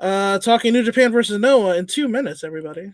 Talking New Japan versus Noah in 2 minutes, everybody.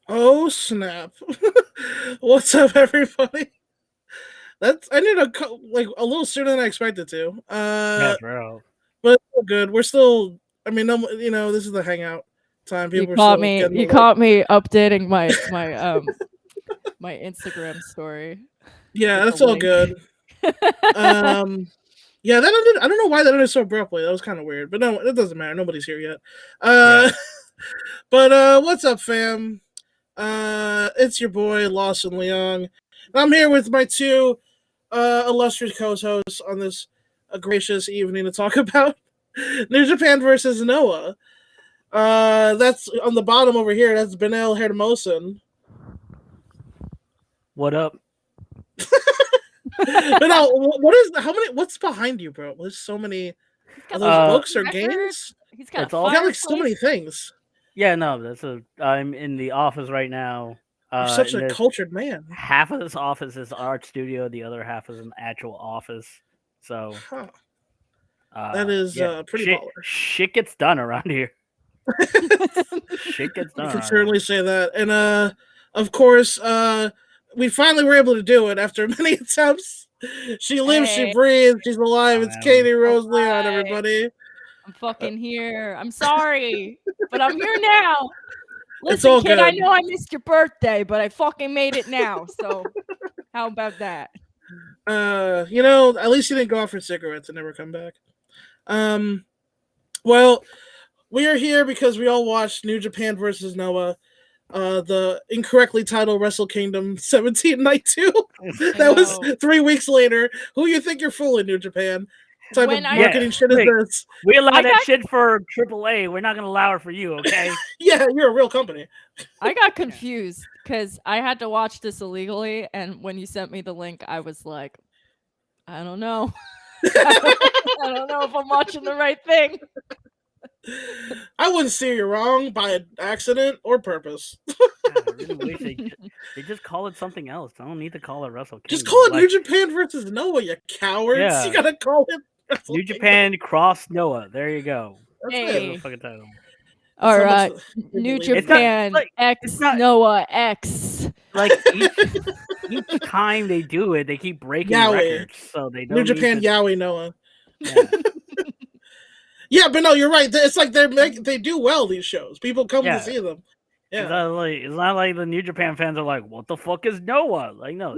Oh snap! What's up, everybody? I need like a little sooner than I expected to. Yeah, bro. But it's all good. We're still. I mean, no, this is the hangout time. You People are caught still me. getting You like, caught me updating my Instagram story. yeah, with that's the all link. good. Yeah, I don't know why that ended so abruptly. That was kind of weird, but no, it doesn't matter. Nobody's here yet. Yeah. But what's up, fam? It's your boy Lawson Leong, and I'm here with my two illustrious co-hosts on this gracious evening to talk about New Japan versus Noah. That's on the bottom over here. That's Benel Hermosen. What up? But now, what's behind you, bro? There's so many. Are those books or games? He's got It's a all- You got like fireplace. so many things. Yeah, no, I'm in the office right now. You're such and a cultured man. half of this office is art studio, the other half is an actual office. So Huh. That is pretty shit, baller. shit gets done around here. Shit gets done. You can around certainly say that. And of course, we finally were able to do it after many attempts. She lives, she Hey. breathes, she's alive. It's Wow. Katie Rose Leon, Alright. everybody. I'm fucking here. I'm sorry, but I'm here now. It's Listen, all kid, I good. know I missed your birthday, but I fucking made it now. So, how about that? At least you didn't go out for cigarettes and never come back. Well, we are here because we all watched New Japan versus Noah, the incorrectly titled Wrestle Kingdom 17 Night 2. That was 3 weeks later. Who you think you're fooling, New Japan? What type When of I- marketing shit is this? We allow I that got- shit for AAA. We're not gonna allow it for you, okay? Yeah, you're a real company. I got confused because I had to watch this illegally, and when you sent me the link, I was like, I don't know. I don't know if I'm watching the right thing. I wouldn't say you're wrong by accident or purpose. God, I really wish they just call it something else. I don't need to call it Wrestle Kingdom. Just call it New Japan versus Noah, you cowards. Yeah. You gotta call it Wrestle New Kingdom. Japan Cross Noah. There you go. That's Hey. That's it. the fucking title. All That's how right, much New believe it. Japan like- X it's not- Noah X. Like each time they do it, they keep breaking Yowie. records. So they don't New Japan need to, Yowie Noah. yeah. Yeah, but no, you're right. It's like they do well, these shows. People come Yeah. to see them. It's Yeah. not like the New Japan fans are like, "What the fuck is Noah?" Like, no,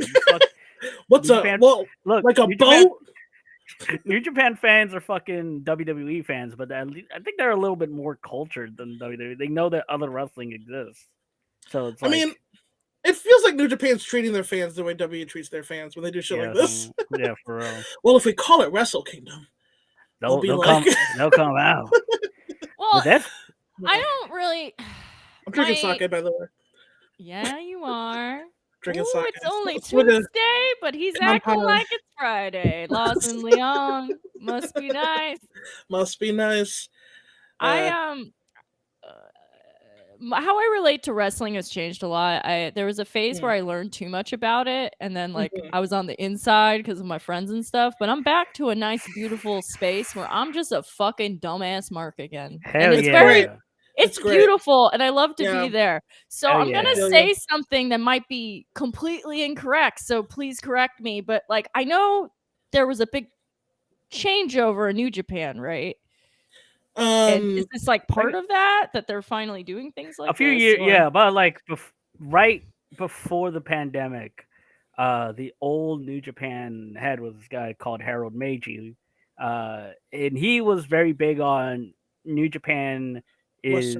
What's New a Japan- well look, like a New Japan- boat? New Japan fans are fucking WWE fans, but I think they're a little bit more cultured than WWE. They know that other wrestling exists, so it's like, I mean, it feels like New Japan's treating their fans the way WWE treats their fans when they do shit like this. Yeah, for real. Well, if we call it Wrestle Kingdom, They'll be come. like- They'll come out. Well, But that's I don't really. I'm drinking my- sake, by the way. Yeah, you are. Drinking Ooh, sake. it's only With a- Tuesday, but he's I'm acting high. like it's Friday. Lawson Leon must be nice. Must be nice. I how I relate to wrestling has changed a lot. There was a phase where I learned too much about it, and then like I was on the inside because of my friends and stuff. But I'm back to a nice, beautiful space where I'm just a fucking dumbass mark again, Hell and it's yeah. very, Great. it's It's great. beautiful, and I love to Yeah. be there. So Hell I'm gonna yeah. say something that might be completely incorrect. So please correct me. But like I know there was a big changeover in New Japan, right? And is this like part of that they're finally doing things like a few this, years, or- yeah, but like right before the pandemic, the old New Japan head was this guy called Harold Meiji, and he was very big on New Japan is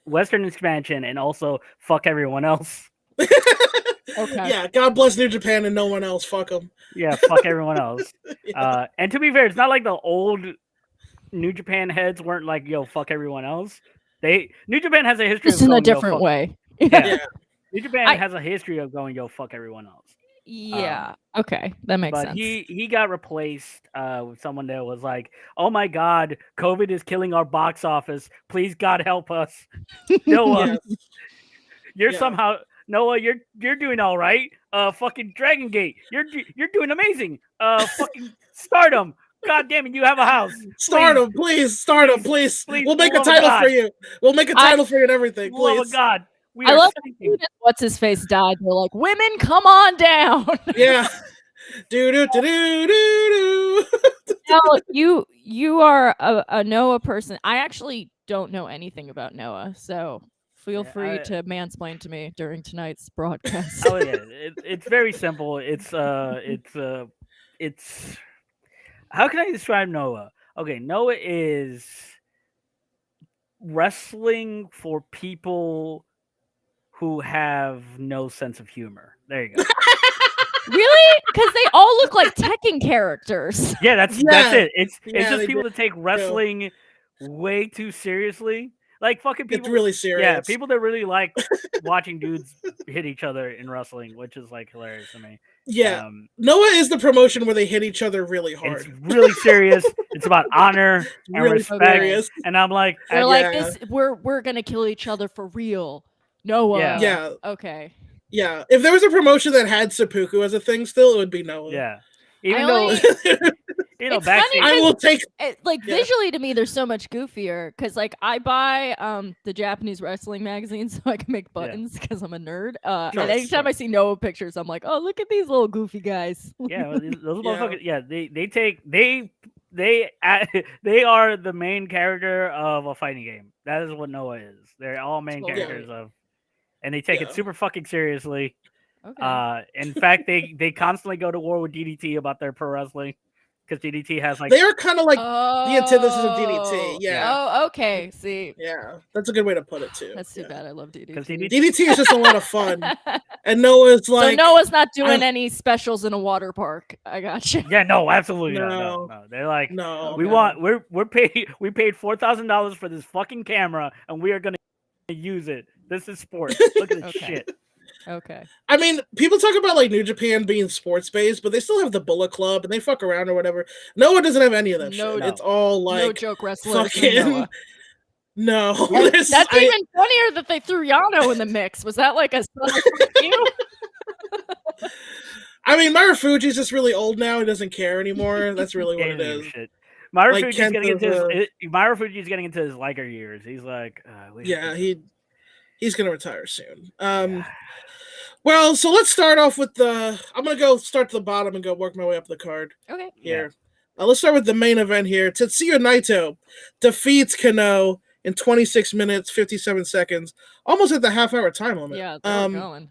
Western expansion, and also fuck everyone else. Okay. Yeah, God bless New Japan and no one else. Fuck them. Yeah, fuck everyone else. Yeah. And to be fair, it's not like the old New Japan heads weren't like, yo, fuck everyone else. New Japan has a history Just of going, in a different fuck, way. Yeah. New Japan has a history of going, yo, fuck everyone else. Yeah. Okay, that makes But sense. he got replaced with someone that was like, oh my god, COVID is killing our box office. Please God help us. Noah, Yes. somehow Noah, you're doing all right. Fucking Dragon Gate, you're doing amazing. Fucking Stardom. God damn it, you have a house. Stardom, please. Stardom, please. We'll make a love of title God. for you. We'll make a title for you and everything, Love please. of God. I love what's his face died. They're like, women, come on down. Yeah. Do do do do do. Now, you are a Noah person. I actually don't know anything about Noah, so feel free to mansplain to me during tonight's broadcast. Oh yeah, it's very simple. It's how can I describe Noah? Okay, Noah is wrestling for people who have no sense of humor. There you go. Really? Because they all look like Tekken characters. Yeah, that's it. It's just people that take do. wrestling way too seriously. Like fucking people. It's really serious. Yeah, people that really like watching dudes hit each other in wrestling, which is like hilarious to me. Yeah. Noah is the promotion where they hit each other really hard. It's really serious. It's about honor and really respect. hilarious. And I'm like, they're like this. We're gonna kill each other for real. Noah. Yeah. Okay. Yeah. If there was a promotion that had seppuku as a thing, still it would be Noah. Yeah. Even though it's funny, I will take visually to me they're so much goofier because like I buy the Japanese wrestling magazine so I can make buttons because I'm a nerd. And anytime I see Noah pictures, I'm like, oh, look at these little goofy guys. Yeah, those motherfuckers. Yeah, they are the main character of a fighting game. That is what Noah is. They're all main characters of, and they take it super fucking seriously. Okay. In fact, they constantly go to war with DDT about their pro wrestling because DDT has like they are kind of like the antithesis of DDT. Yeah. Oh, okay. See. Yeah, that's a good way to put it too. That's too bad. I love DDT. DDT is just a lot of fun, and Noah's like. So Noah's not doing any specials in a water park. I got you. Yeah, no, absolutely no. They're like, we paid $4,000 for this fucking camera, and we are gonna use it. This is sport. Look at this shit. Okay. I mean, people talk about like New Japan being sports based, but they still have the Bullet Club and they fuck around or whatever. Noah doesn't have any of that shit. It's all like no joke wrestlers. Fucking, no. That's even funnier that they threw Yano in the mix. Was that like a you? I mean, Marufuji's just really old now. He doesn't care anymore. That's really what it is. Marufuji's getting into his lighter years. He's like, he's gonna retire soon. Well, so let's start off with I'm gonna go start to the bottom and go work my way up the card. Okay. Here. Let's start with the main event here. Tetsuya Naito defeats Kano in 26 minutes, 57 seconds, almost at the half-hour time limit. Yeah, they're going.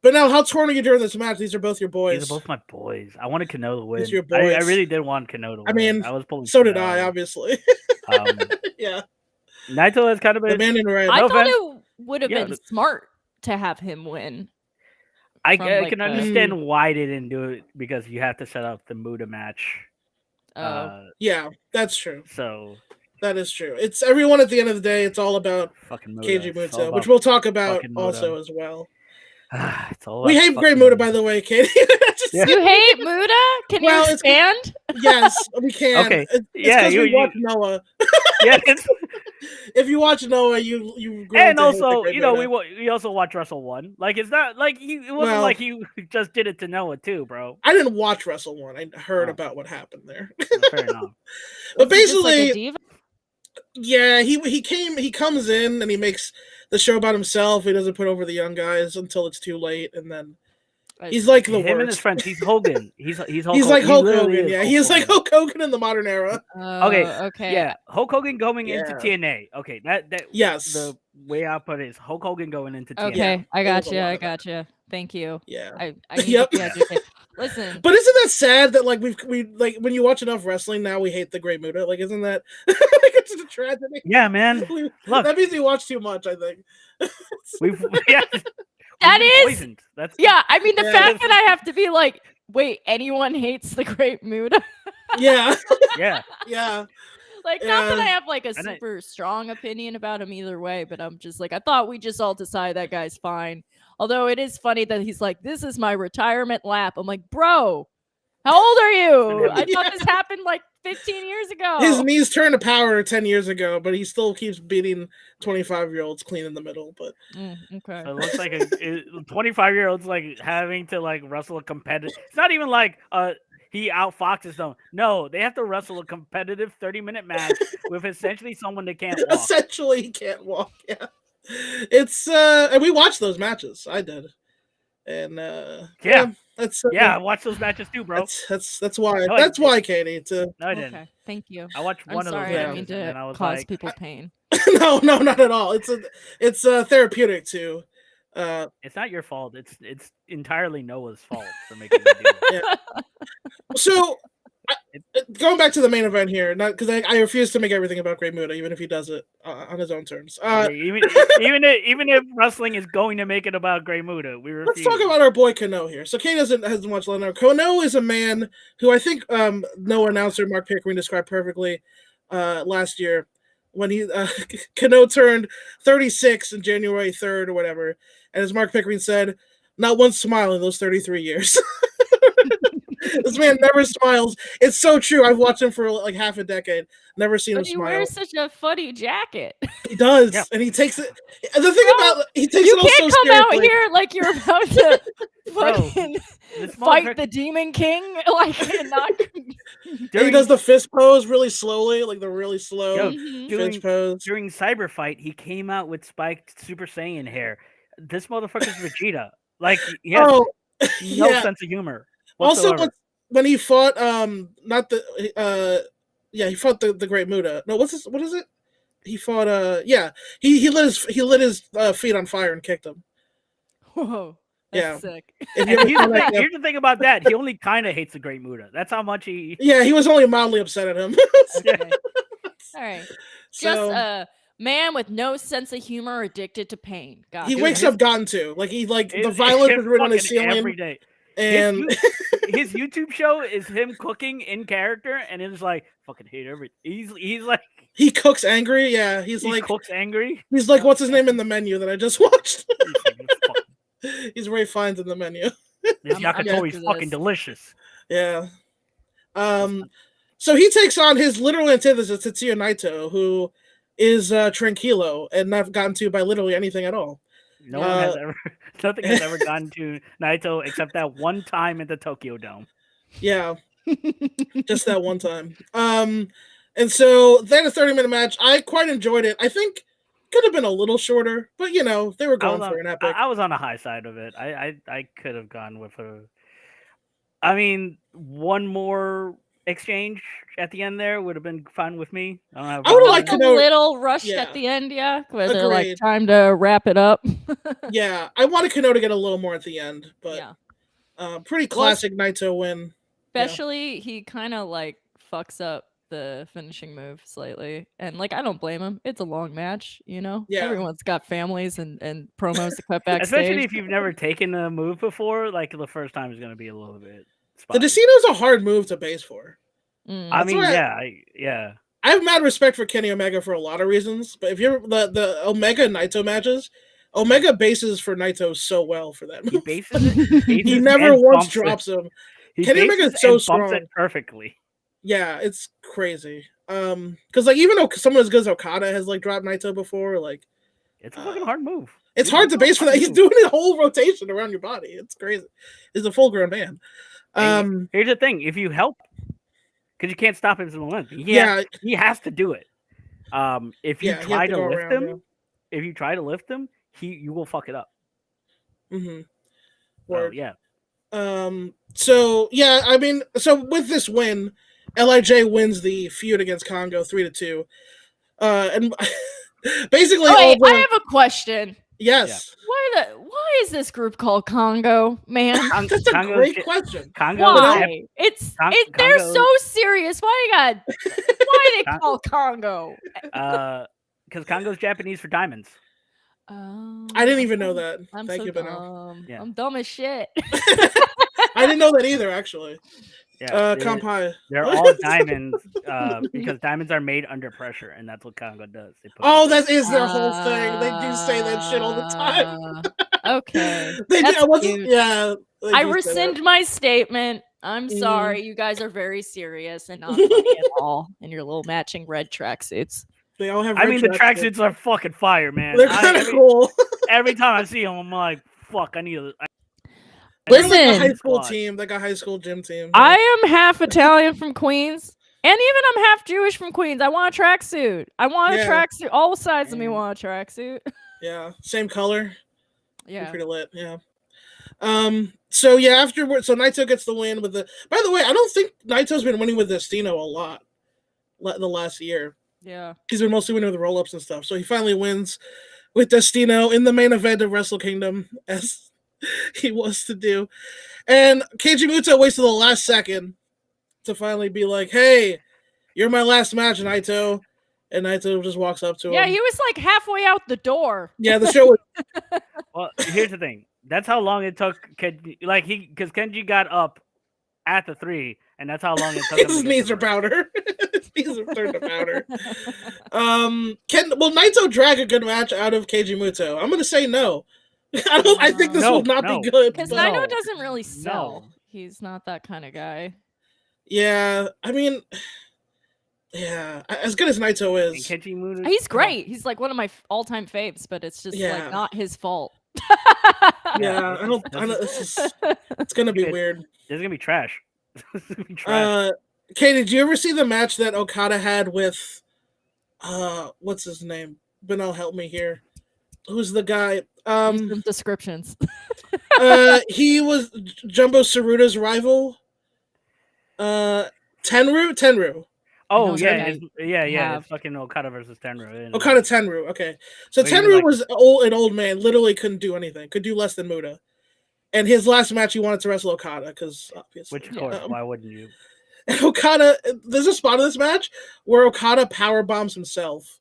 But now, how torn are you during this match? These are both your boys. These are both my boys. I wanted Kano to win. These are your boys. I really did want Kano to win. I mean, I was pulling. So did I, obviously. Yeah. Naito has kind of been. The man in red. I thought it would have been smart to have him win. I can understand why they didn't do it because you have to set up the Muta match. Yeah, that's true. So that is true. It's everyone at the end of the day. It's all about fucking Keiji Muta, which we'll talk about also as well. We hate Great Muta, by the way, Katie. You hate Muta? Can you expand? Yes, we can. Okay. It's we watch Noah. Yeah, if you watch Noah, you grow And to hate the also, Great you know, Muta. we also watch Wrestle 1. Like, it's not like it wasn't like he just did it to Noah too, bro. I didn't watch Wrestle 1. I heard Oh. about what happened there. Fair enough. But Was he just, like, basically, a diva? yeah, he comes in and he makes the show about himself. He doesn't put over the young guys until it's too late, and then he's like the Him worst. and his friends. He's Hogan. He's Hulk He's Hogan. like Hulk literally Hogan. is Yeah, Hulk he is Hogan. like Hulk Hogan in the modern era. Okay. Yeah, Hulk Hogan going into Yeah. TNA. Okay, that Yes. the way I put it is Hulk Hogan going into TNA. Okay, I there was got a you. lot I of that. got you. Thank you. Yeah. I need Yep. to be educated. Listen, But isn't that sad that like we like when you watch enough wrestling now we hate the Great Muta? Like, isn't that like it's a tragedy? Yeah, man. Look, that means we watch too much. I think we've that been is poisoned. That's yeah. I mean, the Yeah. fact that I have to be like, wait, anyone hates the Great Muta? yeah, yeah. yeah. Like, not that I Yeah. have like a And I- super strong opinion about him either way, but I'm just like, I thought we just all decide that guy's fine. Although it is funny that he's like, this is my retirement lap. I'm like, bro, how old are you? I thought this happened like 15 years ago. His knees turned to power 10 years ago, but he still keeps beating 25-year-olds clean in the middle. But Okay. So it looks like a 25-year-old's like having to like wrestle a competitive. It's not even like he outfoxes them. No, they have to wrestle a competitive 30-minute match with essentially someone that can't walk. essentially he can't walk. Yeah, it's and we watched those matches. I did, and Yeah. that's Yeah, I watched those matches too, bro. that's why No, that's why Katie to No, I didn't. Okay. Thank you. I watched I'm one of those sorry. I matches, mean and then I to was cause like, people pain. no not at all. It's therapeutic too. it's not your fault. It's entirely Noah's fault for making me do it. Yeah. So, going back to the main event here, not because I refuse to make everything about Great Muta, even if he does it on his own terms. Yeah, even if wrestling is going to make it about Great Muta, we refuse. Let's talk about our boy Kano here. So Kane hasn't watched Lennar. Kano is a man who I think Noah announcer Mark Pickering described perfectly last year when he Kano turned 36 on January 3rd or whatever, and as Mark Pickering said, not one smile in those 33 years. This man never smiles. It's so true. I've watched him for like half a decade. Never seen him But he smile. wears such a funny jacket. He does, Yeah. and he takes it. The thing about he takes You it all can't so come out seriously. here like you're about to fucking This fight motherfucker- the Demon King, like and not. And he does the fist pose really slowly, like the really slow Yo, Mhm. fist pose. during Cyber Fight, he came out with spiked Super Saiyan hair. This motherfucker's Vegeta. Like he has Oh, no yeah. sense of humor. Also, Whatsoever. when he fought, not the, he fought the Great Muta. No, what is it? He fought, he lit his feet on fire and kicked him. Whoa, Yeah. that's sick. If you And here's, ever- the thing, here's the thing about that. He only kind of hates the Great Muta. That's how much he. yeah, he was only mildly upset at him. Okay. All right. So, Just a man with no sense of humor, addicted to pain. Got he it. wakes up gotten to. Like, the It- violence it is written on his fucking ceiling. every day. And His YouTube show is him cooking in character, and it's like fucking hate everything. He's like he cooks angry. Yeah, he's he like, cooks angry. he's like, what's his name in the menu that I just watched? He's like, "It's fucking- He's Ray Fiennes in the menu. This I'm yakitori's into fucking this. delicious. Yeah. So he takes on his literal antithesis, Tetsuya Naito, who is tranquilo and not gotten to by literally anything at all. No one has ever, nothing has ever gotten to Naito except that one time at the Tokyo Dome. Yeah. Just that one time. And so then a 30-minute match. I quite enjoyed it. I think could have been a little shorter, but they were going for an epic. I was on the high side of it. I could have gone with one more exchange at the end there would have been fine with me. I would Like like a to know. little rushed Yeah. at the end, yeah. Where they're like, Agreed. time to wrap it up. Yeah, I wanted Kano to get a little more at the end, but Yeah. pretty classic Naito win. Especially he kind of like fucks up the finishing move slightly. And like I don't blame him. It's a long match, Yeah. Everyone's got families and promos to cut backstage. Especially if you've never taken a move before, like the first time is going to be a little bit The spotty. Decino's a hard move to base for. Mm. I That's mean, why yeah. I have mad respect for Kenny Omega for a lot of reasons, but if you're the Omega Naito matches, Omega bases for Naito so well for that He move. bases it. He never and once bumps it. drops him. He Kenny bases Omega's so and bumps strong. it perfectly. Yeah, it's crazy. Because like even though someone as good as Okada has like dropped Naito before, like It's a fucking hard move. It's hard to base for that. He's doing a whole rotation around your body. It's crazy. He's a full grown man. Here's the thing: if you help, because you can't stop him from one, he has to do it. If you try to lift him, if you try to lift him, you will fuck it up. Mm-hmm. So yeah. So yeah, I mean, so with this win, LIJ wins the feud against Congo 3-2. And basically, I have a question. Yes. Yeah. Why is this group called Congo, man? That's a great question. Congo. Why? They're so serious. Why they call Congo? Because Congo's Japanese for diamonds. I didn't even know that. Thank you, Beno. Yeah. I'm dumb as shit. I didn't know that either, actually. Yeah, they're all diamonds because diamonds are made under pressure, and that's what Congo does. That is their whole thing. They do say that shit all the time. Okay. I rescind my statement. I'm sorry. You guys are very serious and not funny at all in your little matching red tracksuits. They all have. The tracksuits are fucking fire, man. They're kind of cool. Every time I see them, I'm like, fuck, I need a. Listen, like a high school team, like a high school gym team. I am half Italian from Queens, and even I'm half Jewish from Queens. I want a tracksuit. I want a tracksuit. All sides of me want a tracksuit. Yeah, same color. Yeah, pretty lit. Yeah. So yeah, afterwards, so Naito gets the win with the. By the way, I don't think Naito's been winning with Destino a lot the last year. Yeah, he's been mostly winning with roll-ups and stuff. So he finally wins with Destino in the main event of Wrestle Kingdom, as he was to do. And Keiji Muto waits till the last second to finally be like, hey, you're my last match, Naito. And Naito just walks up to him. Yeah, he was like halfway out the door. Yeah, the show was... Well, here's the thing. That's how long it took Kenji. Because Kenji got up at the 3, and that's how long it took him. His knees are powder. His knees are turned to powder. Will Naito drag a good match out of Keiji Muto? I'm going to say no. I think this will not be good. Because Naito doesn't really sell. No. He's not that kind of guy. Yeah, I mean, yeah, as good as Naito is, he's great. He's like one of my all-time faves, but it's just like not his fault. Yeah, I don't. It's gonna be weird. It's gonna be trash. Kay, did you ever see the match that Okada had with, what's his name? Benel, help me here. Who's the guy? Some descriptions. He was Jumbo Tsuruda's rival. Tenru. Oh yeah, it's fucking Okada versus Tenru. Okada Tenru. Okay, so Tenru was an old man. Literally couldn't do anything. Could do less than Muta. And his last match, he wanted to wrestle Okada because obviously. Which of course, why wouldn't you? And Okada, there's a spot in this match where Okada power bombs himself.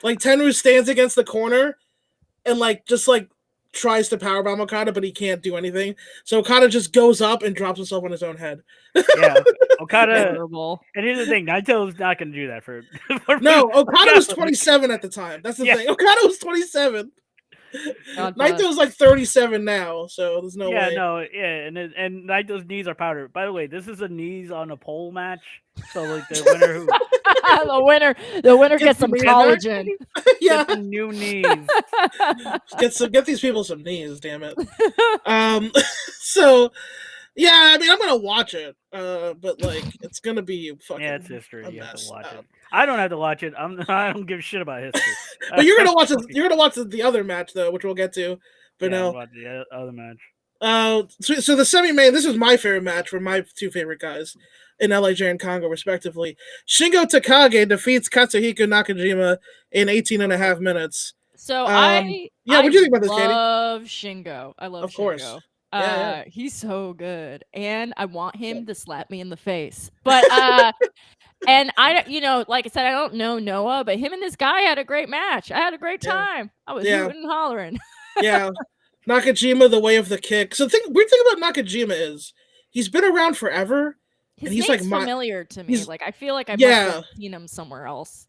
Like Tenru stands against the corner, and just tries to powerbomb Okada, but he can't do anything. So Okada just goes up and drops himself on his own head. Yeah, Okada. And here's the thing: Naito's not going to do that for no, Okada was 27 at the time. That's the thing. Okada was 27. Naito's like 37 now, so there's no way. And Naito's knees are powder. By the way, this is a knees on a pole match. So the winner gets some collagen. Yeah, get some new knees. Get these people some knees, damn it. So yeah, I mean, I'm gonna watch it, but it's gonna be fucking. Yeah, it's history. You have to watch it. I don't have to watch it. I don't give a shit about history. But you're gonna watch it. You're gonna watch the other match though, which we'll get to. But no, watch the other match. So the semi-main. This was my favorite match for my two favorite guys in LIJ and Congo, respectively. Shingo Takagi defeats Katsuhiko Nakajima in 18 and a half minutes. So what do you think about this, Katie? I love Shingo. Of course. Shingo. He's so good, and I want him to slap me in the face. But and I, like I said, I don't know Noah, but him and this guy had a great match. I had a great time. I was hooting and hollering. Yeah, Nakajima, the way of the kick. So the weird thing about Nakajima is he's been around forever. His and he's name's familiar to me. I feel like I must have seen him somewhere else.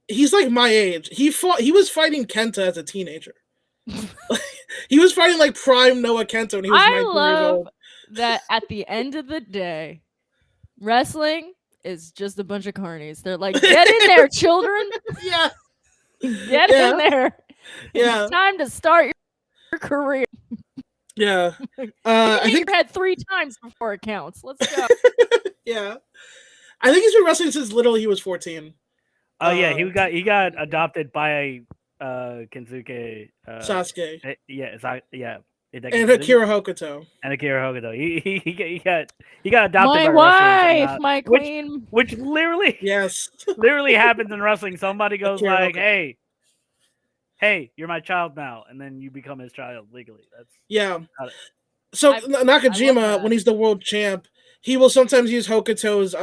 He's like my age. He was fighting Kenta as a teenager. He was fighting like prime Noah Kenta when he was 19 years old. That at the end of the day, wrestling is just a bunch of carnies. They're like, get in there, children. Yeah. Get in there. Yeah. It's time to start your career. Yeah. I think your head 3 times before it counts. Let's go. Yeah. I think he's been wrestling since literally he was 14. Oh yeah, he got adopted by Kensuke Sasuke. Yeah. And Akira Hokuto. He got adopted My by wife, wrestlers, my queen. which literally literally happens in wrestling. Somebody goes Akira like, Hokuto. hey, you're my child now, and then you become his child legally. So Nakajima, when he's the world champ, he will sometimes use Hokuto's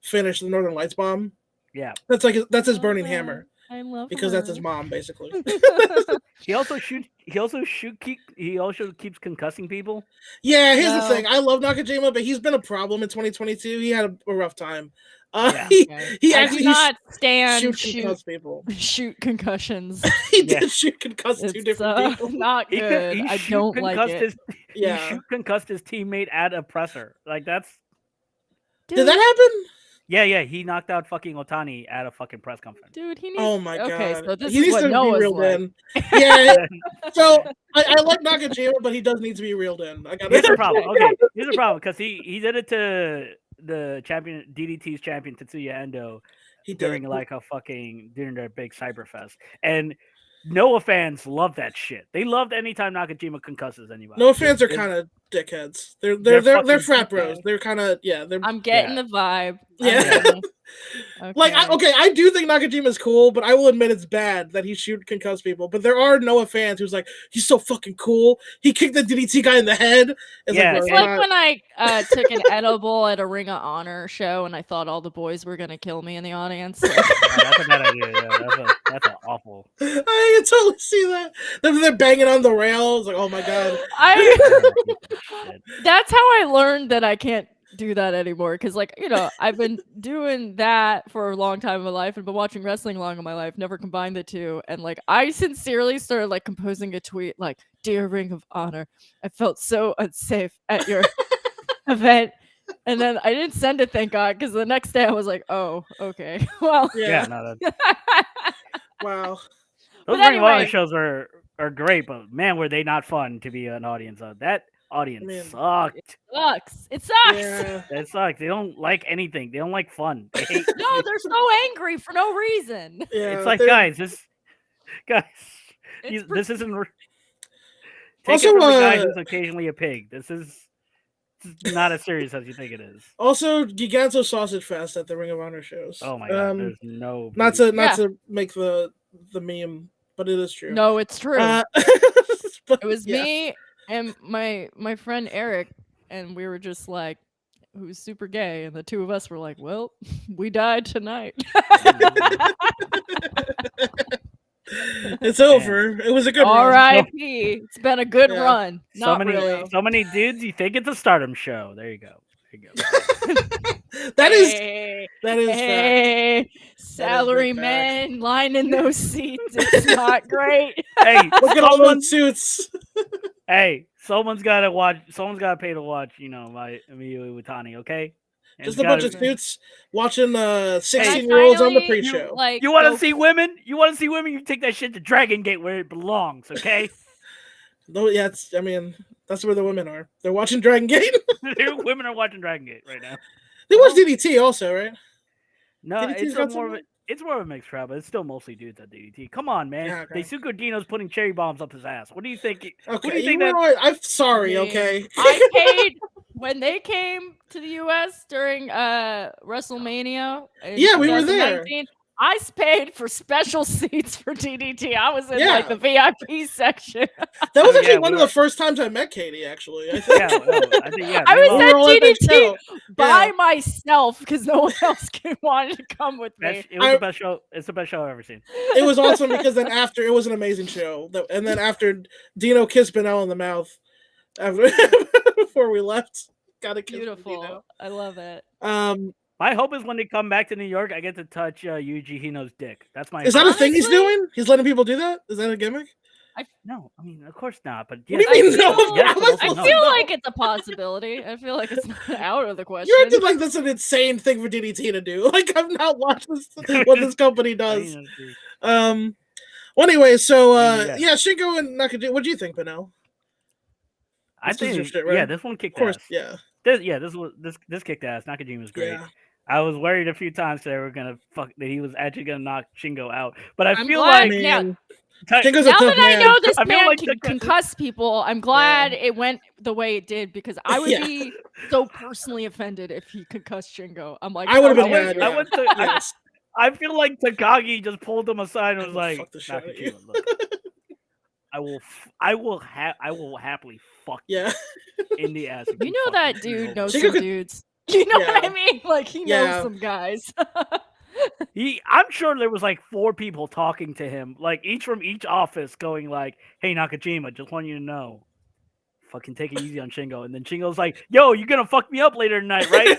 finish, the Northern Lights bomb. Yeah, that's his burning hammer. I love because her. that's his mom, basically. He also keeps concussing people. Yeah, here's the thing. I love Nakajima, but he's been a problem in 2022. He had a rough time. He actually not stand shoot people. Shoot concussions. He did shoot concuss 2 different people. Not good. I don't like it. He concussed his teammate at a presser. Like that's. Dude. Did that happen? Yeah. He knocked out fucking Otani at a fucking press conference. Dude, he needs. Oh my god. Okay, so this he is needs what to Noah's be reeled like. in. Yeah. So I like Nakajima, but he does need to be reeled in. Here's the problem. Okay, here's the problem because he did it to the champion DDT's champion Tetsuya Endo during their big Cyberfest, and Noah fans love that shit. They loved anytime Nakajima concusses anybody. Noah fans are kind of dickheads. They're frat bros. They're kind of I'm getting the vibe. Yeah. Okay. I do think Nakajima's cool, but I will admit it's bad that he shoot concuss people. But there are Noah fans who's like, he's so fucking cool. He kicked the DDT guy in the head. It's like when I took an edible at a Ring of Honor show and I thought all the boys were gonna kill me in the audience. That's a bad idea. Yeah, that's awful. I can totally see that. They're banging on the rails. Like, oh my god. That's how I learned that I can't do that anymore, because I've been doing that for a long time in my life and been watching wrestling long in my life, never combined the two, and I sincerely started composing a tweet like, dear Ring of Honor, I felt so unsafe at your event, and then I didn't send it, thank God, because the next day I was like, oh, okay, well, wow. Those Ring of Honor shows are great, but man, were they not fun to be an audience of. That audience sucked. It sucks. Yeah. It sucks. They don't like anything. They don't like fun. They hate no, they're so angry for no reason. Yeah, it's like, guys, this isn't. Take it from a guy who's occasionally a pig. This is not as serious as you think it is. Also, Giganto Sausage Fest at the Ring of Honor shows. Oh my god, there's no. Not to make the meme, but it is true. No, it's true. But, it was me and my friend Eric, and we were just like, who's super gay, and the two of us were like, well, we died tonight. It's over. It was a good run. R.I.P. It's been a good run. So many dudes. You think it's a Stardom show? There you go. That is hey, salarymen lining those seats. It's not great. Hey, look at all those suits. Hey, someone's got to pay to watch. My Miyu Iwatani. Okay. Just a bunch of suits watching 16-year-olds on the pre-show. You want to see women? You take that shit to Dragon Gate where it belongs, okay? No, yeah, that's where the women are. They're watching Dragon Gate. Women are watching Dragon Gate right now. They watch DDT also, right? No, it's more of a mixed crowd, but it's still mostly dudes at DDT. Come on, man. Yeah, okay. Daisuke Dino's putting cherry bombs up his ass. What do you think? Okay, what do you think I'm sorry, okay? I paid when they came to the US during WrestleMania. Yeah, we were there. I paid for special seats for DDT. I was in the VIP section. That was actually one of the first times I met Katie. Actually, I think. I was at DDT by myself because no one else wanted to come with me. It was the best show. It's the best show I've ever seen. It was awesome because then after it was an amazing show, and then after Dino kissed Benel in the mouth, before we left, got a kiss. Beautiful. I love it. My hope is when they come back to New York, I get to touch Yuji Hino's dick. That's my. Is that a thing he's doing? He's letting people do that? Is that a gimmick? No, I mean, of course not. But What do you mean? No, I feel like it's a possibility. I feel like it's not out of the question. You're acting like that's an insane thing for DDT to do. Like I've not watched what this company does. Well, anyway, so Shingo and Nakajima. What do you think, Benel? I think this one kicked ass. Yeah. This kicked ass. Nakajima's great. Yeah. I was worried a few times they were gonna that he was actually gonna knock Shingo out, but I feel like Shingo's now that I know this man can concuss people, I'm glad it went the way it did because I would be so personally offended if he concussed Shingo. I'm like, I would have been mad. I feel like Takagi just pulled him aside and was like, Nakajima, look, I will happily fuck you in the ass. You know that dude knows some dudes. You know what I mean? Like he knows some guys. I'm sure there was like 4 people talking to him, like each from each office, going like, "Hey Nakajima, just want you to know, fucking take it easy on Shingo." And then Shingo's like, "Yo, you're gonna fuck me up later tonight, right?"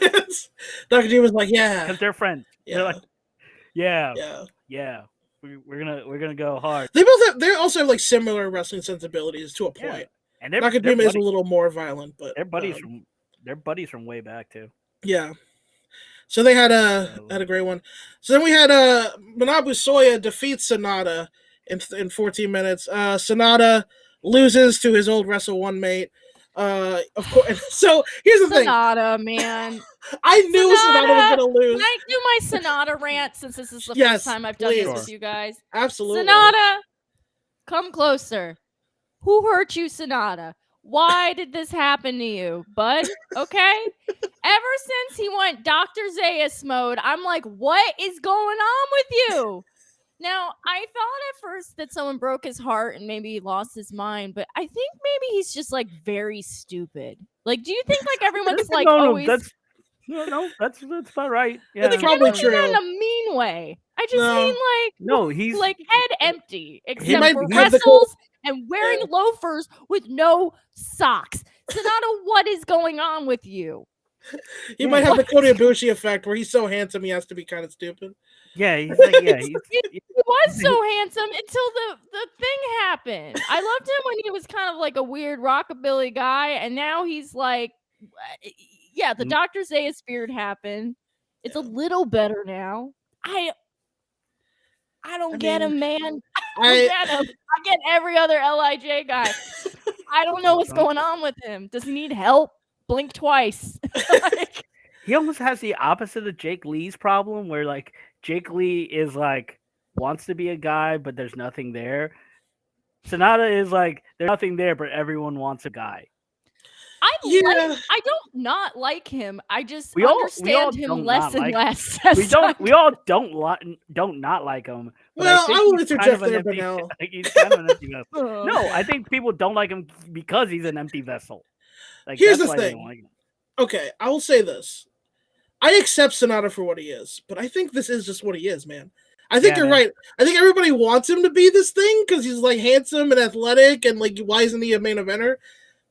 Nakajima's like, "Yeah," because they're friends. Yeah. They're like, "Yeah, we're gonna go hard." They also have like similar wrestling sensibilities to a point. And Nakajima is a little more violent, but they're buddies from way back too. Yeah. So they had a great one. So then we had Manabu Soya defeat Sonata in 14 minutes. Sonata loses to his old Wrestle 1 mate. Of course. So here's the thing. Sonata, man. I knew Sonata was going to lose. Can I do my Sonata rant since this is the first time I've done this with you guys? Absolutely. Sonata, come closer. Who hurt you, Sonata? Why did this happen to you, bud? Okay? Ever since he went Dr. Zayas mode, I'm like, what is going on with you? Now, I thought at first that someone broke his heart and maybe he lost his mind, but I think maybe he's just like very stupid. Like, do you think like everyone's like always... that's about right. Yeah, it's probably true. Not in a mean way. I just mean like he's like head empty, except for wrestles and wearing loafers with no socks. Sonata, what is going on with you? He might have the Kota Ibushi effect where he's so handsome he has to be kind of stupid. Yeah, he's like, he was so handsome until the thing happened. I loved him when he was kind of like a weird rockabilly guy, and now he's like, the Dr. Zayas beard happened. It's a little better now. I don't get him, man. I get him. I get every other LIJ guy. I don't know what's going on with him. Does he need help? Blink twice. He almost has the opposite of Jake Lee's problem, where like Jake Lee is like wants to be a guy, but there's nothing there. Sonata is like there's nothing there, but everyone wants a guy. I don't not like him. I just understand him less and less. We all don't not like him. Well, I will interject there, but now he's kind of an empty vessel. No, I think people don't like him because he's an empty vessel. Like, here's the thing. Like okay, I will say this. I accept Sonata for what he is, but I think this is just what he is, man. I think you're right. I think everybody wants him to be this thing because he's like handsome and athletic and like why isn't he a main eventer?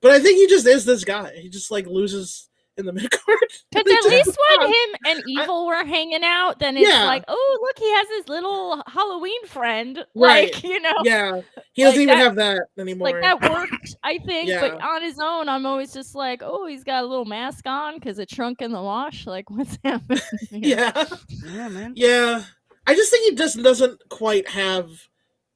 But I think he just is this guy. He just like loses in the mid card. Because at least when him and Evil were hanging out, then it's like, oh look, he has his little Halloween friend. Right. Like, you know. Yeah. He doesn't even have that anymore. Like that worked, I think. Yeah. But on his own, I'm always just like, oh, he's got a little mask on because it shrunk in the wash. Like, what's happening? Yeah. Yeah, man. Yeah. I just think he just doesn't quite have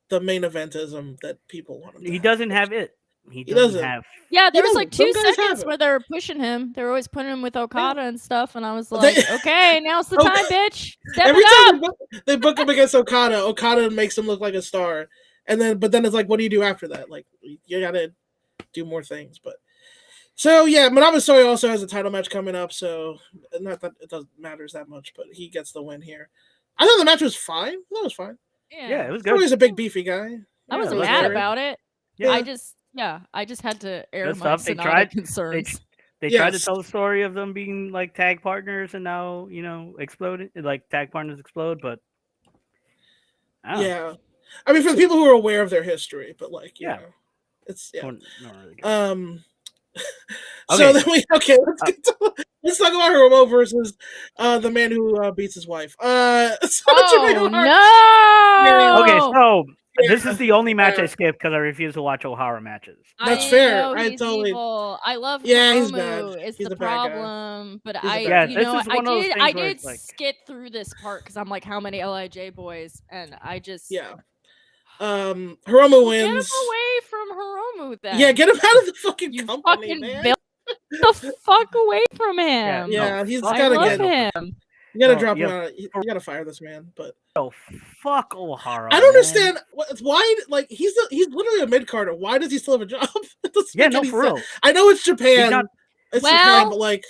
the main eventism that people want him to. He doesn't have it. He doesn't have. Yeah, there was like 2 seconds where they were pushing him. They were always putting him with Okada and stuff, and I was like, okay, now's the time, bitch. Step every it time they book him against Okada makes him look like a star. But then it's like, what do you do after that? Like, you gotta do more things. But so yeah, Manabu Soya also has a title match coming up, so not that it doesn't matters that much, but he gets the win here. I thought the match was fine. That was fine. Yeah, it was good. He's a big beefy guy. I wasn't mad about it. Yeah. I just had to air my Sonata concerns. They tried to tell the story of them being like tag partners and now, exploded. Like tag partners explode, but yeah. I mean, for the people who are aware of their history, but like, you know, it's not really good. So then let's talk about Hiromu versus the man who beats his wife. No. Okay, so This is the only match I skip because I refuse to watch O'Hara matches. That's I fair. know I he's totally. evil. I love Yeah, he's bad. Hiromu. It's He's the a bad guy. problem, but He's a I, bad you guy. know, this is one of those I things where did it's like- skip through this part because I'm like, how many Lij boys? And I just Yeah. Hiromu Well, wins. get him away from Hiromu then. Yeah, get him out of the fucking You company, fucking man. Get the fuck away from him. Yeah, he's fuck I gotta love get. him. You gotta No, drop him yeah, out. You gotta fire this man. But fuck O'Hara. I don't man. understand why. Like he's literally a mid carder. Why does he still have a job? It doesn't Yeah, make no, any for sense. real. I know it's Japan. not- It's Well, Japan, but like,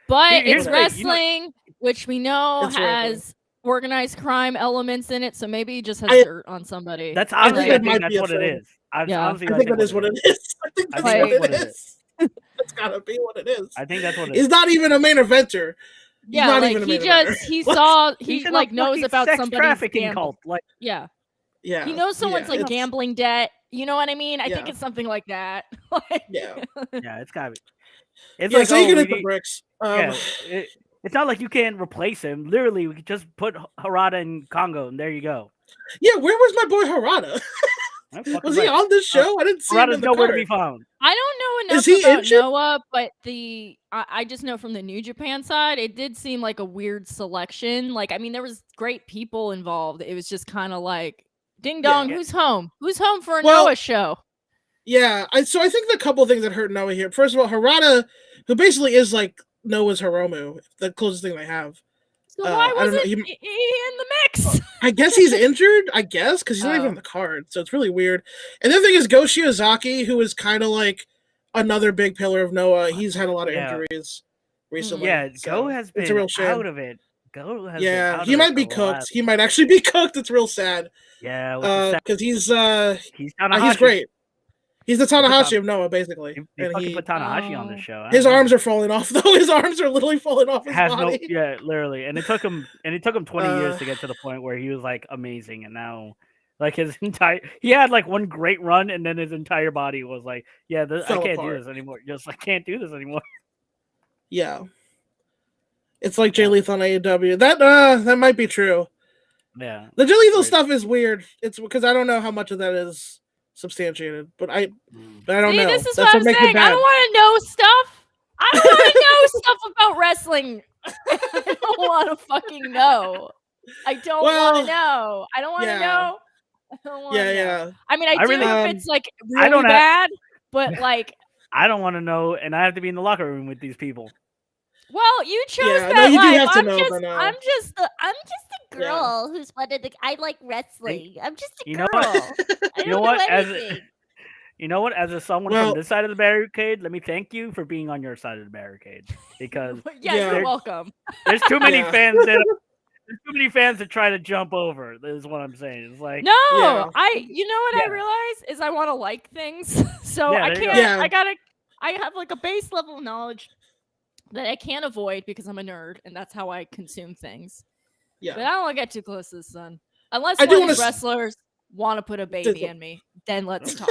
But Here's it's the thing, you know- wrestling, which we know It's wrestling. has organized crime elements in it, so maybe he just has dirt on somebody. That's I honestly, think I that think might that's be a what it thing. is. I Yeah. honestly, I think that is what it is. I think I that's think what that's it is. That's gotta be what it is. I think that's what it He's is. not even a main eventer. He's Yeah, not like even a he main just eventer. he Like, saw he He's in a like knows fucking about sex somebody's trafficking gambling. cult. Like, Yeah, Yeah, he knows someone's like it's- gambling debt. You know what I mean? I think Yeah. it's something like that. Like, Yeah, yeah, it's gotta be. It's yeah. like, So you can we hit the need- bricks. yeah, it's not like you can't replace him. Literally, we could just put Harada in Congo, and there you go. Yeah, where was my boy Harada? Was he on this show? I didn't see him Harada's in the nowhere card. to be found. I don't know Is enough he about injured? Noah, but I just know from the New Japan side, it did seem like a weird selection. Like, I mean, there was great people involved. It was just kind of like, ding dong, Yeah. who's home? Who's home for a Well, Noah show? Yeah, so I think the couple things that hurt Noah here. First of all, Harada, who basically is like Noah's Hiromu, the closest thing they have. So why I don't know, wasn't he in the mix? I guess he's injured. I guess because he's not even Oh. on the card, so it's really weird. And the other thing is Go Shiozaki, who is kind of like another big pillar of Noah. He's had a lot of Yeah. injuries recently. Yeah, so Go has it's a been real shame. out of it. Go has been Yeah, out he of might it be for a cooked. while. He might actually be cooked. It's real sad. Yeah, which is sad. Because he's Tanahashi. great. He's the Tanahashi Tan- of Noah, basically. They And fucking put Tanahashi on the show. I his don't know. arms are falling off though. His arms are literally falling off his has body. no, yeah, literally, and it took him 20 years Uh, to get to the point where he was like amazing, and now like his entire he had like one great run, and then his entire body was like, yeah, I Fell can't apart. do this anymore. Just I can't do this anymore. Yeah. It's like Jay Lethal on AEW. That might be true. Yeah, The Jay Lethal Right. stuff is weird. It's because I don't know how much of that is substantiated, but I don't See, know. this is That's what I'm makes it saying. I bad. don't want to know stuff. I don't want to know stuff about wrestling. I don't want to fucking know. I don't Well, want to know. I don't want to yeah. know. I don't want to know. Yeah. I mean, I I do really- if it's like I really don't have- bad, but like, I don't want to know, and I have to be in the locker room with these people. well, you chose Yeah, no, that you do life. have to I'm know just, by now. I'm just a Yeah. girl who's wanted to. I like wrestling. I'm just a You girl. know what? I You know don't what? know As anything. you know what, as someone Well- from this side of the barricade, let me thank you for being on your side of the barricade because Yeah, Yeah. you're welcome. there's too many Yeah. fans that there's too many fans that try to jump over. Is what I'm saying. It's like No, Yeah. you know what I Yeah. realize is I want to like things. So Yeah, I there you can't, go. I have like a base level of knowledge that I can't avoid because I'm a nerd and that's how I consume things. But Yeah. I don't want to get too close to the sun. Unless I do one of wanna these wrestlers want to put a baby in me, then let's talk.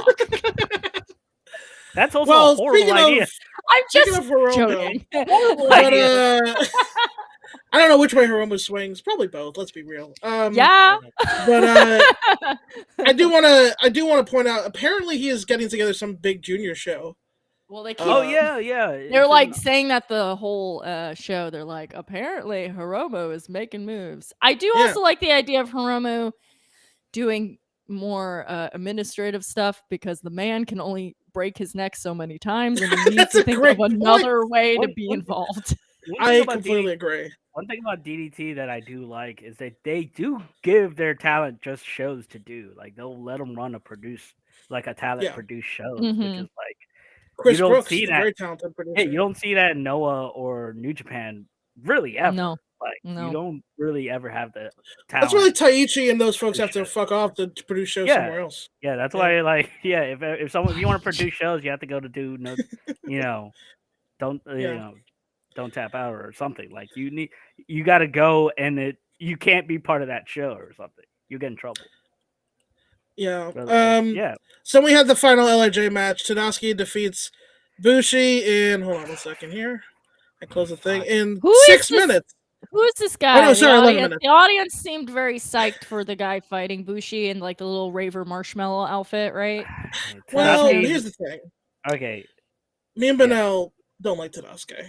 that's also Well, a horrible idea. I'm Speaking just of Hiromu, joking. but I don't know which way Hiromu swings. Probably both. Let's be real. Yeah. But I do want to point out. Apparently, he is getting together some big junior show. Well, they keep Oh Uh, yeah. They're like saying that the whole show. They're like, apparently Hiromu is making moves. I do Yeah. also like the idea of Hiromu doing more administrative stuff because the man can only break his neck so many times, and he needs That's to a think great of point. another way to One- be one- involved. I completely agree. One thing about DDT that I do like is that they do give their talent just shows to do. Like they'll let them run a talent Yeah. produced shows, Mhm. which is like Chris don't Brooks see is a that. very talented producer. you don't see that in Noah or New Japan really ever. No, Like no. you don't really ever have the talent. That's why Taichi and those folks have to Shit. fuck off to produce shows Yeah. somewhere else. Yeah, that's Yeah. why like if you want to produce shows, you have to go to do no, don't Yeah. don't tap out or something. Like you got to go and you can't be part of that show or something. You get in trouble. Yeah. But, like, yeah. So we had the final LIJ match. Tadasuke defeats Bushi in hold on 1 second here. I close the thing in Who is 6 this- minutes. Who's this guy? Oh no, sorry, 11 the minutes. audience seemed very psyched for the guy fighting Bushi in like the little raver marshmallow outfit, right? Well, Tadasuke- here's the thing. okay. Me and Benel don't like Tadasuke.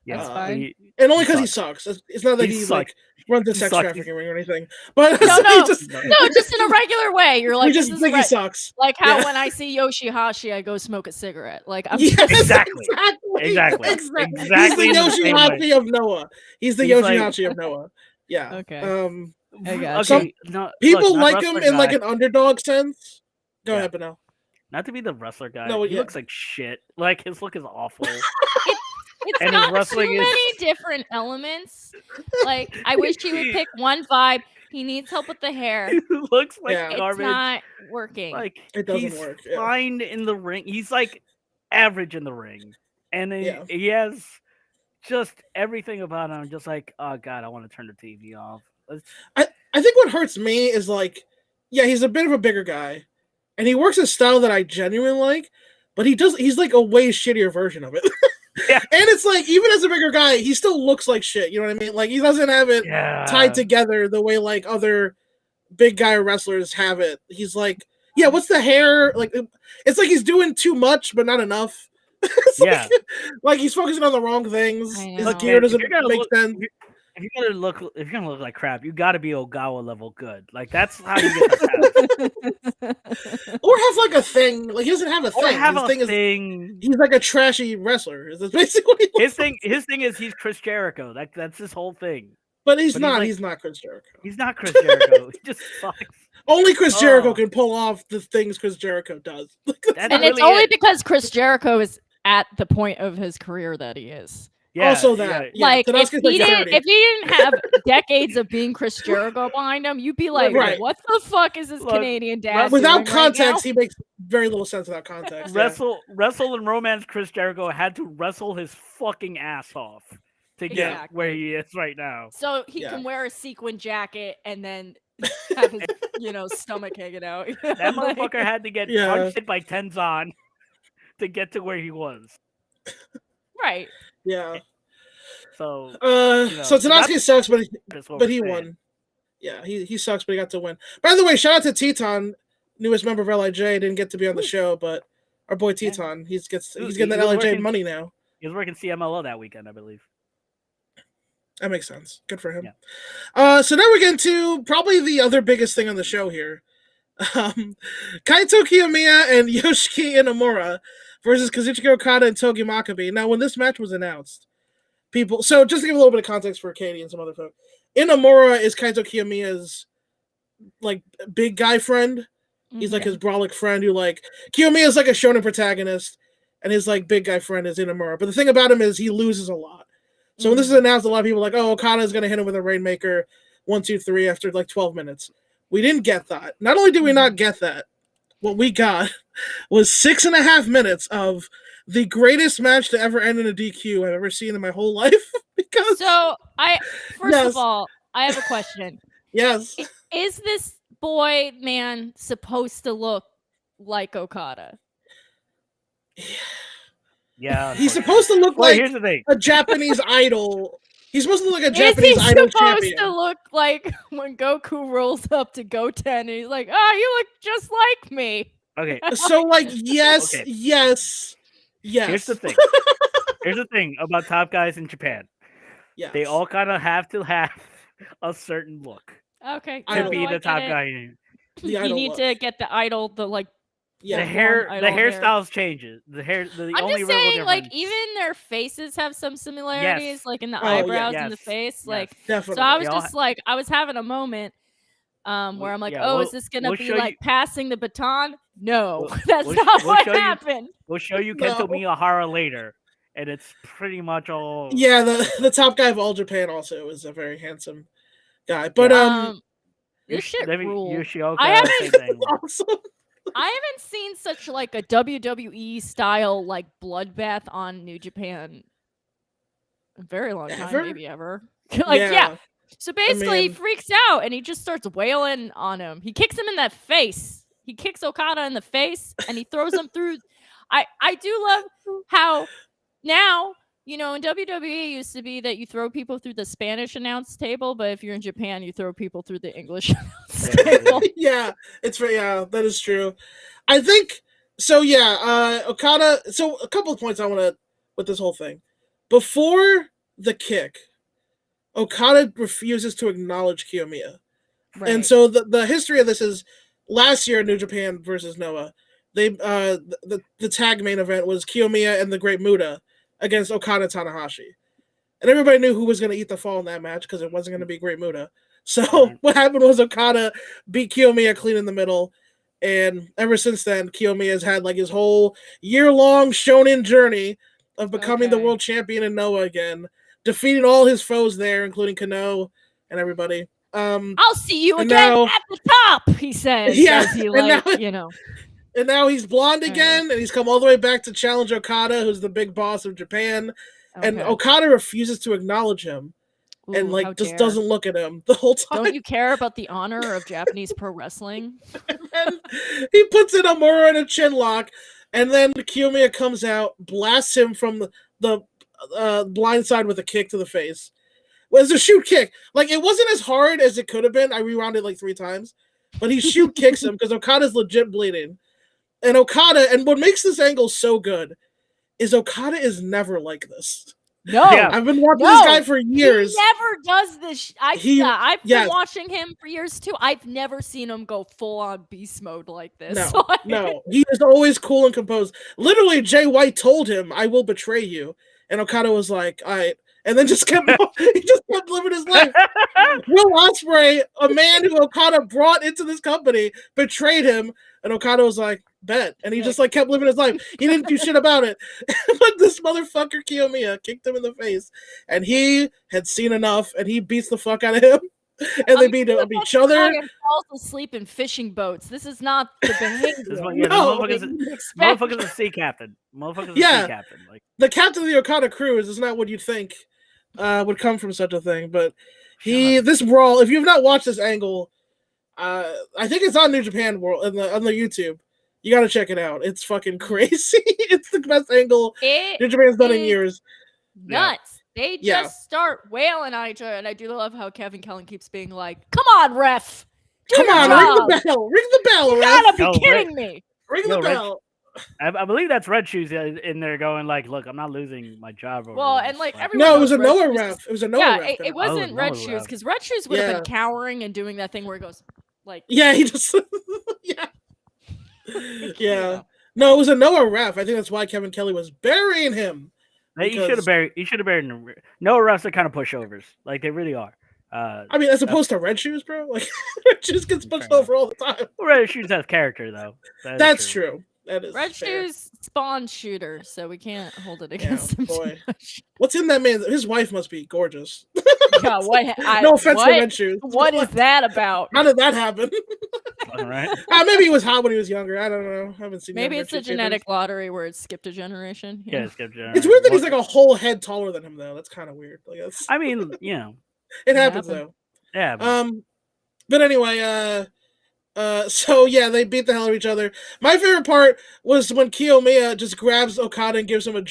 Yeah, That's fine. And only because he sucks. sucks. It's not that He he sucks. like runs a He sex sucks. trafficking ring or anything. But No, he no. just, No, just in a regular way. You're like, we just this is think he sucks. like how Yeah. when I see Yoshihashi, I go smoke a cigarette. Like I'm Yes, just Exactly. Exactly. Exactly He's in the the same Yoshihashi of Noah. He's the He's like- Yoshihashi of Noah. Yeah. Okay. Okay, gotcha. no, People look, not like him wrestler in like guy. an underdog sense. Go Yeah. ahead, Benel. Not to be the wrestler guy. No, he yeah. looks like shit. Like his look is awful. It's And his got wrestling too is- many different elements. Like I wish he would pick one vibe. He needs help with the hair. He looks like Yeah. It's garbage. not working. Like It doesn't he's work, yeah. fine in the ring. He's like average in the ring, and Yeah. he has just everything about him. Just like, oh god, I want to turn the TV off. I think what hurts me is like, yeah, he's a bit of a bigger guy, and he works a style that I genuinely like, but he's like a way shittier version of it. Yeah. And it's like, even as a bigger guy, he still looks like shit. You know what I mean? Like he doesn't have it Yeah. tied together the way like other big guy wrestlers have it. He's like, yeah, what's the hair? Like it's like he's doing too much, but not enough. It's Yeah. like he's focusing on the wrong things. I His know. gear If doesn't you're gonna make look- sense. If you're gonna look like crap, you got to be Ogawa level good. Like that's how you get the pass. Or have like a thing. Like he doesn't have a Or thing. have His a thing is thing. he's like a trashy wrestler. That's basically what he looks His thing is he's Chris Jericho. That's his whole thing. But he's But he's not. like- He's not Chris Jericho. He's not Chris Jericho. He just sucks. Only Chris Jericho Oh. can pull off the things Chris Jericho does. That's and really it's only it. because Chris Jericho is at the point of his career that he is. Yeah, Also that. Yeah, Like Tadasuke's if he like didn't 30. if he didn't have decades of being Chris Jericho behind him, you'd be like, Right. what the fuck is this Look, Canadian dad Without doing right context, now? he makes very little sense without context. yeah. Wrestle and Romance Chris Jericho had to wrestle his fucking ass off to get Exactly. where he is right now. So he Yeah. can wear a sequin jacket and then have his stomach hanging out. That motherfucker had to get Yeah. punched by Tenzan to get to where he was. Right. Yeah. So So that's- Tadasuke sucks, but that's what but we're he saying. won. Yeah, he sucks, but he got to win. By the way, shout out to Teton, newest member of LIJ. Didn't get to be on the show, but our boy Yeah. Teton, he's getting He that was LIJ working- money now. He was working CMLL that weekend, I believe. That makes sense. Good for him. Yeah. So now we're getting to probably the other biggest thing on the show here. Kaito Kiyomiya and Yoshiki Inamura versus Kazuchika Okada and Togi Makabe. Now, when this match was announced, so just to give a little bit of context for Katie and some other folk, Inamura is Kaito Kiyomiya's like big guy friend. He's like his brolic friend who like Kiyomiya is like a shonen protagonist, and his like big guy friend is Inamura. But the thing about him is he loses a lot. So when this is announced, a lot of people are like, oh, Okada is going to hit him with a Rainmaker 1, 2, 3 after like 12 minutes. We didn't get that. Not only did we not get that, what we got was 6.5 minutes of the greatest match to ever end in a DQ I've ever seen in my whole life. Because So first Yes. of all, I have a question. yes, Is this boy man supposed to look like Okada? Yeah. he's unfortunately. supposed to look Well, like here's the thing. a Japanese idol. He's supposed to look like a Is he Japanese idol supposed champion. to look like when Goku rolls up to Goten and he's like, "Oh, you look just like me." Okay. So like yes, Okay. yes. Here's the thing. Here's the thing about top guys in Japan. Yes. They all kind of have to have a certain look Okay, I to don't be no, I the top get it. guy. The You idol need look. to get the idol, the Yeah. The hair, idol the hair. hairstyles changes. The hair, the I'm only just real saying, like, difference- even their faces have some similarities, like in the Oh, yeah. eyebrows and the Yes, face. yes. Like, Definitely. so I was They all just like, I was having a moment where I'm like, yeah, oh, we'll- is this gonna we'll be show like you- passing the baton? No, We'll- that's we'll- not we'll what show you- happened. We'll show you No. Kento Miyahara later, and it's pretty much all. Yeah, the top guy of all Japan also is a very handsome guy. But This shit Maybe ruled. Yoshioka, I haven't- same thing. awesome. I haven't seen such like a WWE style like bloodbath on New Japan a very long time, Ever? maybe ever. Like, yeah. So basically, he mean- freaks out and he just starts wailing on him. He kicks him in the face. He kicks Okada in the face and he throws him through. I do love how now You know, in WWE, it used to be that you throw people through the Spanish announce table, but if you're in Japan, you throw people through the English announce table. Yeah, that is true. I think so. Yeah, Okada. So a couple of points I want to with this whole thing. Before the kick, Okada refuses to acknowledge Kiyomiya, and so the history of this is last year New Japan versus Noah. They the tag main event was Kiyomiya and the Great Muta against Okada and Tanahashi, and everybody knew who was going to eat the fall in that match because it wasn't going to be Great Muta. So what happened was Okada beat Kiyomiya clean in the middle, and ever since then, Kiyomiya has had like his whole year-long shonen journey of becoming the world champion in Noah again, defeating all his foes there, including Kano and everybody. I'll see you again now, at the top, he says. Yeah, as he, like, you know. And now he's blonde again, and he's come all the way back to challenge Okada, who's the big boss of Japan. Okay. And Okada refuses to acknowledge him. Ooh, and like just doesn't look at him the whole time. Don't you care about the honor of Japanese pro wrestling? And he puts in Amuro in a chin lock, and then Kiyomiya comes out, blasts him from the blind side with a kick to the face. Well, it's a shoot kick. Like, it wasn't as hard as it could have been. I rewound it like 3 times. But he shoot kicks him because Okada's legit bleeding. And what makes this angle so good is Okada is never like this. No, I've been watching this guy for years. He never does this. I've been watching him for years too. I've never seen him go full on beast mode like this. No, he is always cool and composed. Literally, Jay White told him, "I will betray you," and Okada was like, "All right," and then he just kept living his life. Will Ospreay, a man who Okada brought into this company, betrayed him, and Okada was like, bet. And he just like kept living his life. He didn't do shit about it. But this motherfucker Kiyomiya kicked him in the face, and he had seen enough, and he beats the fuck out of him. And they beat each other. And falls asleep in fishing boats. This is not the behavior. Motherfucker's a sea captain. Motherfucker's a sea captain. Like, the captain of the Okada crew is not what you'd think would come from such a thing. But this brawl, if you've not watched this angle, I think it's on New Japan World on the YouTube. You got to check it out. It's fucking crazy. It's the best angle New Japan's done in years. Nuts. They just start wailing on each other, and I do love how Kevin Kelly keeps being like, "Come on, ref! Come on, ring the bell! Ring the bell, you ref! You gotta be kidding me! Ring the bell!" I believe that's Red Shoes in there going like, "Look, I'm not losing my job." Well, and like everyone. No, it was a Noah ref. It was a Noah ref. It wasn't Red Shoes because Red Shoes would have been cowering and doing that thing where he goes like, "Yeah, he just, yeah." No, it was a Noah ref. I think that's why Kevin Kelly was burying him. You should have buried him. No refs are kind of pushovers. Like, they really are. I mean, as opposed to Red Shoes, bro. Like, Red Shoes gets punched over all the time. Well, Red Shoes has character, though. That's true. That is Red Shoes spawn shooter, so we can't hold it against him. Boy. What's in that man? His wife must be gorgeous. Yeah, no offense to Red Shoes. What is that about? How did that happen? All right. Maybe he was hot when he was younger. I don't know. I haven't seen. Maybe it's a genetic lottery where it skipped a generation. Yeah, skipped a generation. It's weird that he's like a whole head taller than him, though. That's kind of weird. Like, that's... I mean, you know, it happens though. Yeah. But anyway, so yeah, they beat the hell out of each other. My favorite part was when Kiyomiya just grabs Okada and gives him a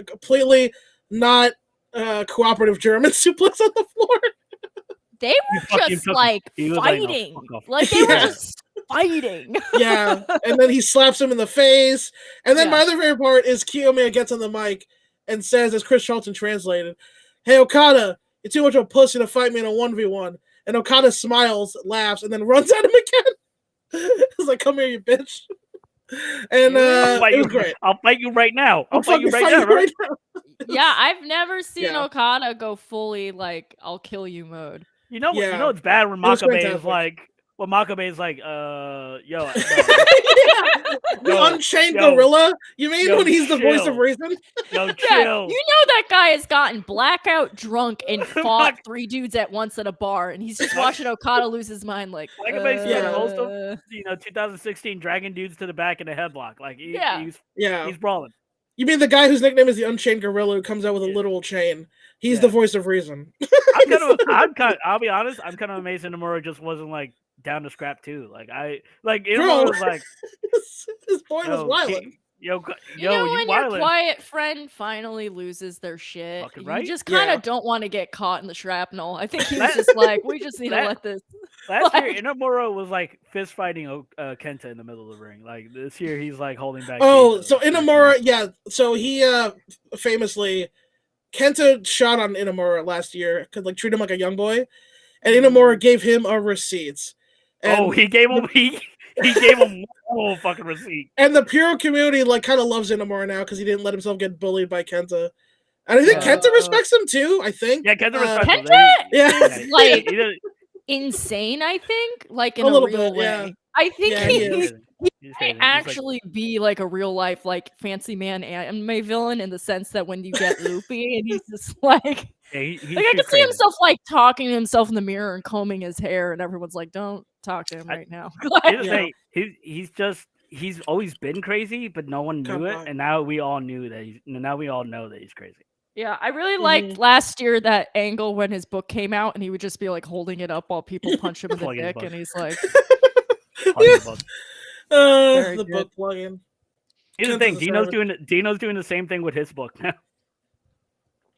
completely not cooperative German suplex on the floor. They were just like fighting. Like they were just fighting. Yeah. And then he slaps him in the face. And then my other favorite part is Kiyomiya gets on the mic and says, as Chris Charlton translated, "Hey Okada, you're too much of a pussy to fight me in a 1v1. And Okada smiles, laughs, and then runs at him again. He's like, "Come here, you bitch." And it was great. I'll fight you right now. I'll fight you right now. Yeah, I've never seen Okada go fully like "I'll kill you" mode. You know it's bad when Makabe is like, yo. The Unchained Gorilla? You mean when he's the voice of reason? Yo, chill. Yeah, you know that guy has gotten blackout drunk and fought 3 dudes at once at a bar, and he's just watching Okada lose his mind. Like, most of 2016 dragging dudes to the back in a headlock. Like, he's brawling. You mean the guy whose nickname is the Unchained Gorilla who comes out with a literal chain? He's the voice of reason. I'll be honest. I'm kind of amazed Nomura just wasn't like down to scrap too. Like Nomura was like, his boy was wild. yo, You know, when your wildin'. quiet friend finally loses their shit, Fucking you right. just kind Yeah. of don't want to get caught in the shrapnel. I think he was That- just like, we just need to that- let this. Last year, Like- Inamura was like fist fighting Kenta in the middle of the ring. Like this year, he's like holding back. Oh, Keita. so Inamura, yeah. So he famously Kenta shot on Inamura last year, could like treat him like a young boy, and Inamura gave him a receipt. And He gave him he gave him one fucking receipt. And the Puro community like kind of loves Inamura now because he didn't let himself get bullied by Kenta. And I think Kenta respects him too. I think. Yeah, Kenta respects him. Kenta Yeah. is like insane. I think, like in a little real bit, way. yeah. I think Yeah, he he is. might actually be like a real life like fancy man anime villain in the sense that when you get loopy and he's just like. Yeah, he's like I can see himself like talking to himself in the mirror and combing his hair, and everyone's like, "Don't talk to him right now." He's always been crazy, but no one knew it, and now we all know that he's crazy. Yeah, I really liked last year that angle when his book came out, and he would just be like holding it up while people punch him in the dick, and he's like, the book plugin. Here's the thing: Dino's doing the same thing with his book now.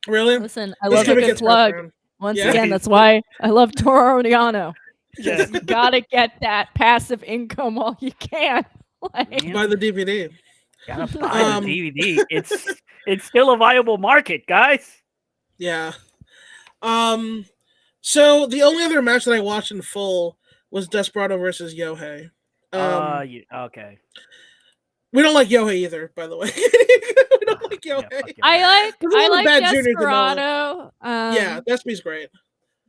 Really? Listen, I love a good plug. Once again, that's why I love Toru Yano. Yeah. You gotta get that passive income while you can. Like, buy the DVD. Gotta buy the DVD. It's still a viable market, guys. Yeah. So the only other match that I watched in full was Desperado versus Yohei. Okay. We don't like Yohei either, by the way. We don't like Yohei. I like bad Desperado. Yeah, Despy's great.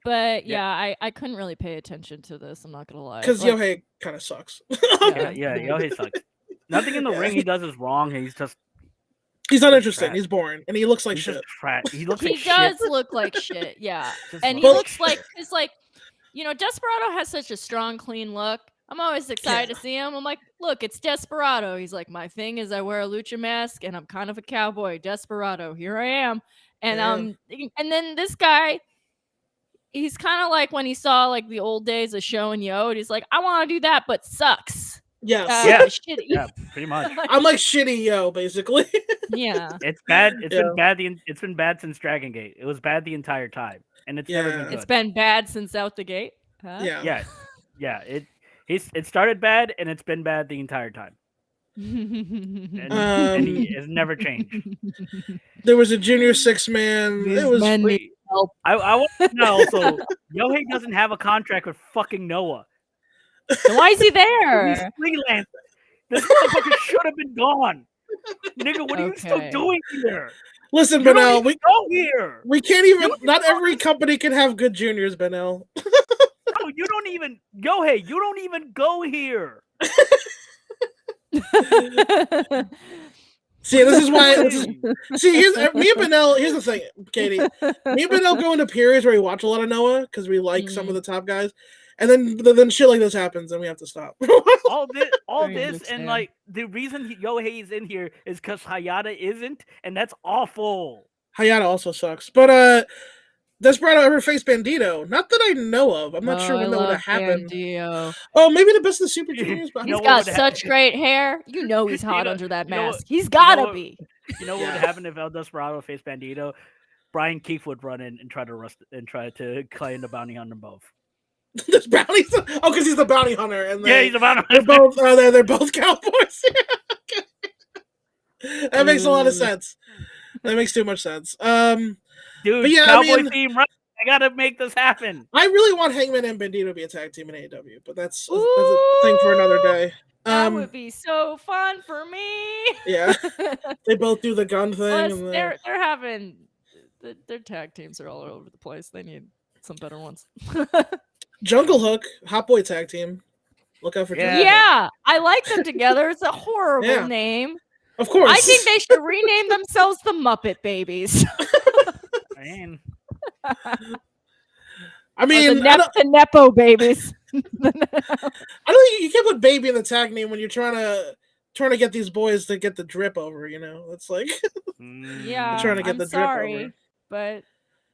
But yeah, I couldn't really pay attention to this. I'm not gonna lie. Because Yohei kind of sucks. Yohei sucks. Nothing in the ring he does is wrong. He's not interesting. He's boring, and he looks like shit. He looks he like does shit. look like shit. Yeah, and he like looks like it's like Desperado has such a strong, clean look. I'm always excited to see him. I'm like, look, it's Desperado. He's like, my thing is I wear a lucha mask and I'm kind of a cowboy. Desperado, here I am. And and then this guy, he's kind of like when he saw like the old days of Show and Yo, and he's like, I want to do that, but sucks. Yes. Shitty. Yeah, pretty much. I'm like shitty Yo, basically. Yeah. It's bad. Been bad. It's been bad since Dragon Gate. It was bad the entire time, and it's never been good. It's been bad since out the gate. Huh? Yeah. It started bad, and it's been bad the entire time. And he has never changed. There was a junior 6-man. It was. I want to know. So Yohei doesn't have a contract with fucking Noah. So why is he there? He's freelance. This motherfucker should have been gone. Nigga, what are you still doing here? Listen, Benel, we can't even. Not every company can have good juniors, Benel. No, you don't even. Yohei, you don't even go here. See, this is why. Here's me and Benel. Here's the thing, Katie. Me and Benel go into periods where we watch a lot of Noah because we like some of the top guys, and then shit like this happens, and we have to stop. all this, and like the reason Yohei is in here is because Hayata isn't, and that's awful. Hayata also sucks, but Desperado ever faced Bandito? Not that I know of. I'm not sure when that would have happened. Bandito. Oh, maybe the best of the Super Juniors. But he's got such great hair. You know he's hot under that mask. He's gotta be. You know what would happen if El Desperado faced Bandito? Brian Keefe would run in and try to claim the bounty on them both. There's bounties. Oh, because he's the bounty hunter, and he's the bounty hunter. They're both cowboys. That makes a lot of sense. That makes too much sense. Dude, cowboy theme, right? I gotta make this happen. I really want Hangman and Bandito to be a tag team in AEW, but that's a thing for another day. That would be so fun for me. Yeah, they both do the gun thing. Plus, they're having their tag teams are all over the place. They need some better ones. Jungle Hook, Hot Boy tag team. Look out for Jungle Hook. Yeah, I like them together. It's a horrible name. Of course. I think they should rename themselves the Muppet Babies. I mean, the Nepo Babies. I don't think you can't put baby in the tag name when you're trying to get these boys to get the drip over. You know, it's like trying to get the drip over. But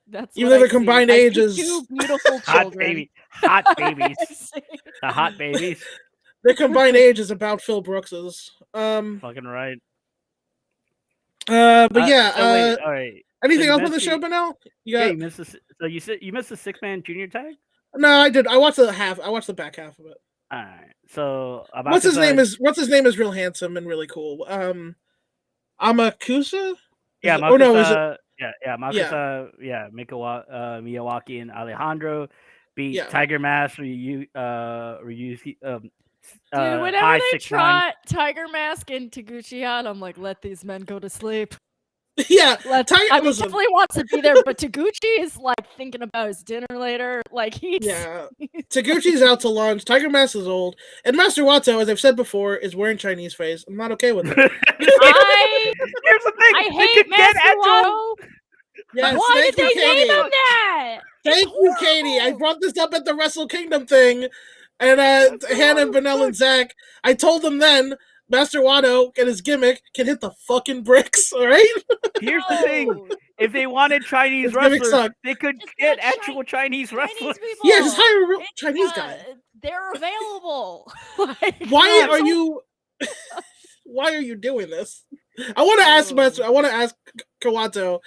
that's even though the combined ages. Two beautiful children. Hot babies, the hot babies. Their combined age is about Phil Brooks's. Fucking right. But yeah. So wait, all right. Anything you else on missed the show, Benel? Yeah, you missed the. So you missed the 6-man junior tag. No, I did. I watched the half. I watched the back half of it. All right. So What's his name is real handsome and really cool. Amakusa. Yeah, oh no, is it? Makusa, Miyawaki and Alejandro beat Tiger Mask, Ryuzi, Dude, whenever they trot Tiger Mask and Taguchi out, I'm like, let these men go to sleep. Yeah, definitely wants to be there, but Taguchi is like thinking about his dinner later. Like Taguchi's out to lunch. Tiger Mask is old, and Master Wato, as I've said before, is wearing Chinese face. I'm not okay with it. Here's the thing. I hate Master Wato. Yes, why did they name him that? Thank you, Katie. I brought this up at the Wrestle Kingdom thing, and Hannah and Benel and Zach. I told them then. Master Wato and his gimmick can hit the fucking bricks, all right? Here's the thing. If they wanted Chinese wrestlers, they could get actual Chinese wrestlers. Yeah, just hire a real Chinese guy. They're available. Why are you doing this? I want to ask Kawato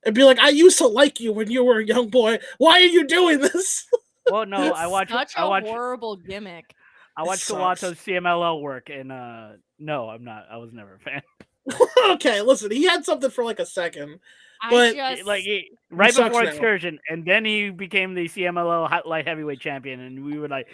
and be like, I used to like you when you were a young boy. Why are you doing this? Well, no, I watch horrible gimmick. I watched Kawato's CMLL work, and no, I'm not. I was never a fan. Okay, listen, he had something for like a second, but right before Excursion, and then he became the CMLL light heavyweight champion, and we were like,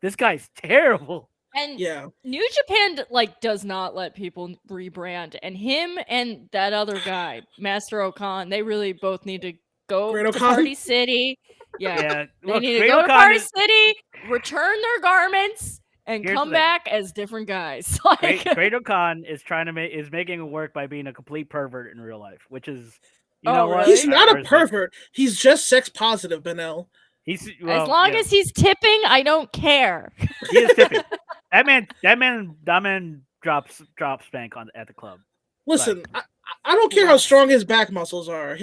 "This guy's terrible." And New Japan does not let people rebrand, and him and that other guy, Master Okan, they really both need to go to Party City. Yeah. They need to go to Party City, return their garments, and come back as different guys. Great Okan is making it work by being a complete pervert in real life, which is what? He's not a pervert. He's just sex positive, Benel. As long as he's tipping, I don't care. He is tipping. That man drops spank at the club. Listen, I don't care how strong his back muscles are.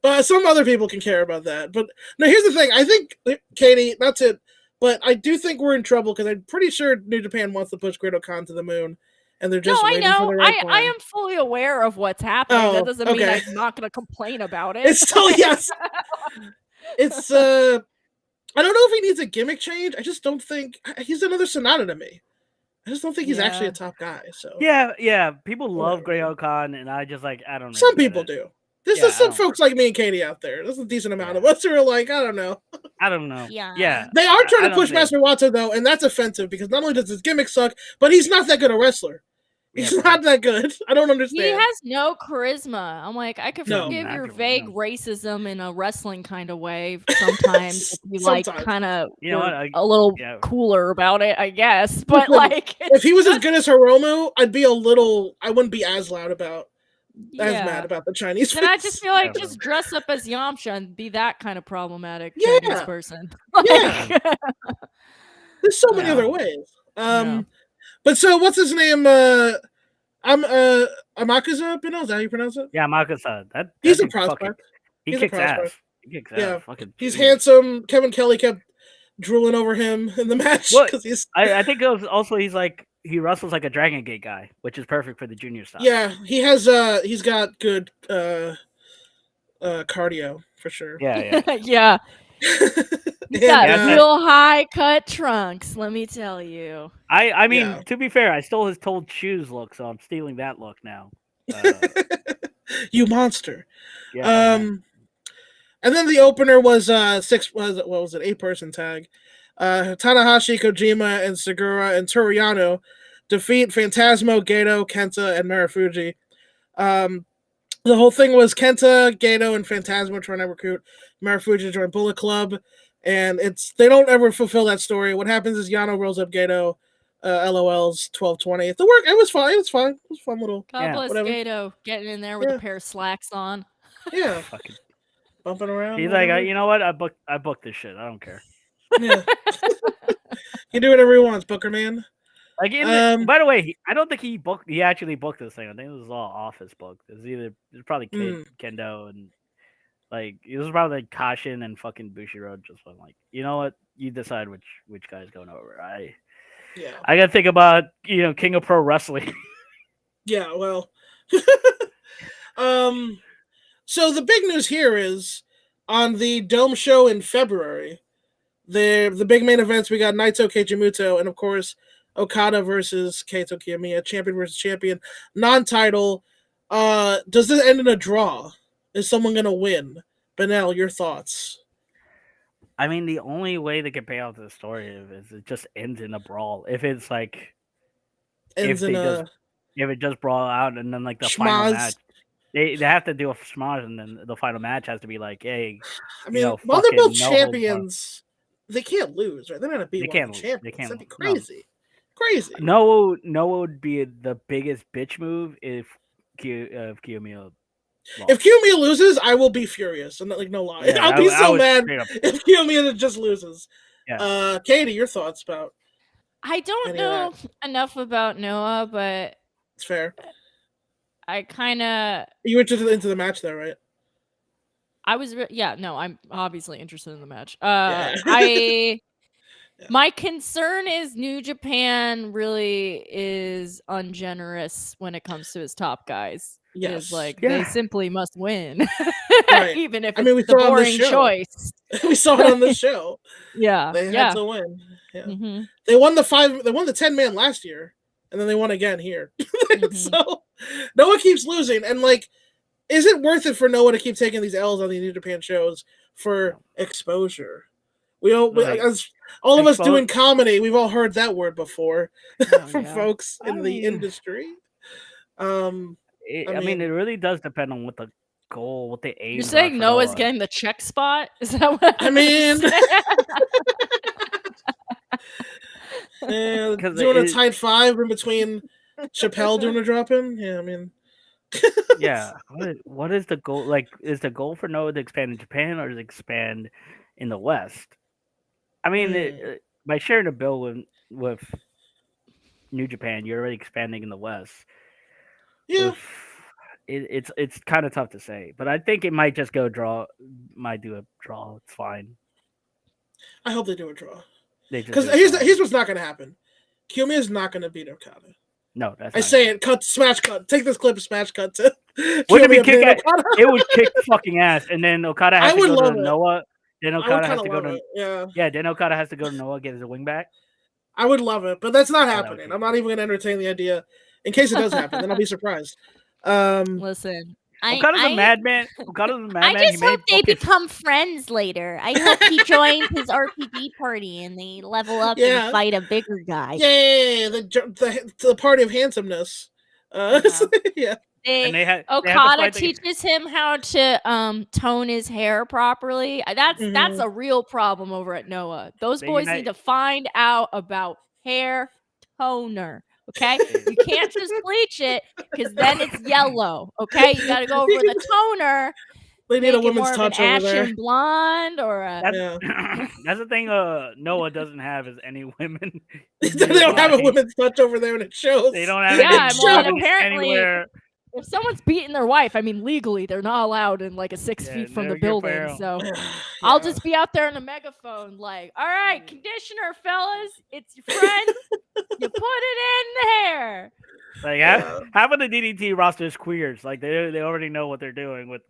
But some other people can care about that. But no, here's the thing. I think, Katie, that's it. But I do think we're in trouble because I'm pretty sure New Japan wants to push Great Okan to the moon, and they're just waiting for the right time. I am fully aware of what's happening. That doesn't mean I'm not going to complain about it. It's still yes. It's I don't know if he needs a gimmick change. I just don't think he's another Sonata to me. I just don't think he's actually a top guy. So yeah. People love Great Okan, and I just I don't know. Some people do. There's some folks like me and Katie out there. There's a decent amount of us who are like, I don't know. Yeah. They are trying to push Master Wato though, and that's offensive because not only does his gimmick suck, but he's not that good a wrestler. He's not that good. I don't understand. He has no charisma. I'm like, I could forgive your vague racism in a wrestling kind of way sometimes if you kind of a little cooler about it, I guess. But if he was as good as Hiromu, I wouldn't be as loud about mad about the Chinese. And I just feel like just dress up as Yamcha and be that kind of problematic Chinese person. There's so many other ways. But so what's his name? Amakusa, Benel, is that how you pronounce it? Yeah, Amakusa. He's a prospect. He kicks ass. He's handsome. Kevin Kelly kept drooling over him in the match because he's. I think it was also he wrestles like a Dragon Gate guy, which is perfect for the junior style. Yeah, he has. He's got good cardio for sure. Yeah. He's got real high cut trunks, let me tell you. I mean, to be fair, I stole his told shoes look, so I'm stealing that look now. You monster. Yeah. And then the opener was 8-person tag. Tanahashi, Kojima, and Segura and Toriano defeat Phantasmo, Gato, Kenta, and Marufuji. The whole thing was Kenta, Gato, and Phantasmo trying to recruit Marufuji to join Bullet Club, and they don't ever fulfill that story. What happens is Yano rolls up Gato, LOL's 12-20. It was fine. It was fun little. God bless Gato getting in there with a pair of slacks on. Yeah, bumping around. He's like, you know what? I booked this shit. I don't care. Yeah, you do whatever he wants, Booker man. By the way, I don't think he actually booked this thing. I think it was all office booked. It was probably Kendo and it was probably Kashin and fucking Bushiroad. Just like, you know what? You decide which guy's going over. I gotta think about King of Pro Wrestling. Yeah, well. So the big news here is on the Dome show in February, the big main events, we got Naito Keijimoto and of course Okada versus Keito Kiyomiya, champion versus champion, non-title. Does this end in a draw? Is someone gonna win? Benel, your thoughts? I mean, the only way they can pay off the story is it just ends in a brawl. If it's like Ends in a if it just brawl out and then like the final schmaz. match, they have to do a schmaz and then the final match has to be like, hey, I mean, while they're fucking both no holds barred. champions, they can't lose, right? They're not gonna be They one can't of the lose. They champions. can't That'd be lose. No. crazy. Crazy. Noah would be the biggest bitch move if Kiyomiya lost. If Kiyomiya loses, I will be furious. I'm not like no lie. Yeah, I'll be so would mad straight up- if Kiyomiya just loses. Yeah. Katie, your thoughts about I don't any of know enough about Noah, but it's fair. I kind of You were into the match there, right? I'm obviously interested in the match. Yeah. My concern is New Japan really is ungenerous when it comes to his top guys. Yes. Is like Yeah. they simply must win, Right. even if I mean, we it's the saw it on this boring show. choice. We saw it on this show. Yeah, They had to win. Yeah. Mm-hmm. They won the 10-man last year, and then they won again here. Mm-hmm. So Noah keeps losing, and like, is it worth it for Noah to keep taking these L's on the New Japan shows for exposure? As all of us doing comedy, we've all heard that word before from folks in the industry. I mean, it really does depend on what the goal, what the aim. You're saying Noah's getting the check spot? Is that what I mean? Doing a tight 5 in between Chappelle doing a drop in. Yeah, I mean. Yeah. What is the goal? Like, is the goal for Noah to expand in Japan or to expand in the West? I mean, by sharing a bill with New Japan, you're already expanding in the West. Yeah. It's kind of tough to say, but I think it might just go draw. Might do a draw. It's fine. I hope they do a draw. Because here's what's not going to happen. Kiyomiya is not going to beat Okada. No, that's. I say it. Smash cut. Take this clip of smash cut to. Wouldn't it be kick ass? It would kick fucking ass, and then Okada has to go to Noah. Then Okada has to go to Then Okada has to go to Noah, get his wing back. I would love it, but that's not happening. I'm not even going to entertain the idea. In case it does happen, then I'll be surprised. Listen, Okada's a madman. I just hope they become friends later. I hope he joins his RPD party and they level up and fight a bigger guy. Yay! The party of handsomeness. Yeah. Okada teaches him how to tone his hair properly. That's a real problem over at Noah. Those boys need to find out about hair toner. Okay, you can't just bleach it because then it's yellow. Okay, you got to go over with a toner. They need a woman's touch over there. Ashen blonde or a. That's the thing. Noah doesn't have is any women. They don't have a woman's touch over there, and it shows. They don't have. Apparently, anywhere. If someone's beating their wife, I mean, legally, they're not allowed in like 6 feet from the building. So I'll just be out there in a megaphone, like, all right, conditioner, fellas, it's your friend. You put it in the hair. Like half of the DDT roster is queers. Like they already know what they're doing with.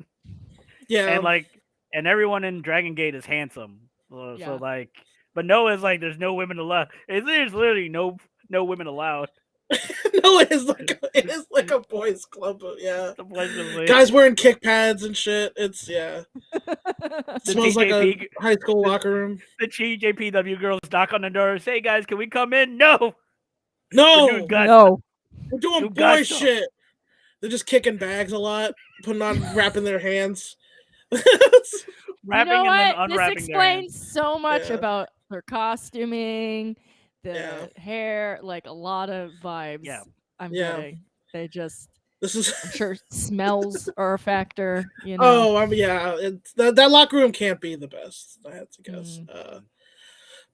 Yeah. And everyone in Dragon Gate is handsome. So like, but Noah's like, there's no women allowed. There's literally no women allowed. No, it is like a boys' club. Yeah, guys wearing kick pads and shit. It's it smells like a high school locker room. The TJPW girls knock on the door. Say, guys, can we come in? No. We're doing boy shit. They're just kicking bags a lot, wrapping their hands. Wrapping and then unwrapping. This explains so much about their costuming. The hair, like a lot of vibes. Yeah, I'm getting. They just. I'm sure smells are a factor. You know. Oh, that locker room can't be the best. I had to guess.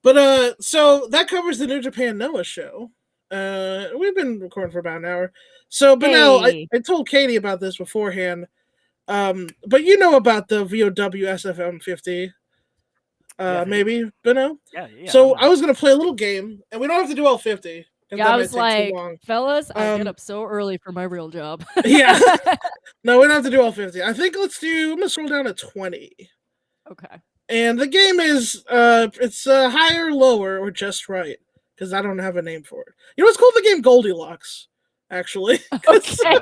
But so that covers the New Japan Noah show. We've been recording for about an hour. So, Benel, I told Katie about this beforehand. But you know about the VOW SFM 50. Maybe, Benno? Yeah. So I was going to play a little game, and we don't have to do all 50, 'cause Yeah, that I might was take too like, long. fellas, I get up so early for my real job. Yeah. No, we don't have to do all 50. I think I'm gonna scroll down to 20. Okay. And the game is it's higher, lower, or just right. Because I don't have a name for it. You know, it's called the game Goldilocks, actually. Okay.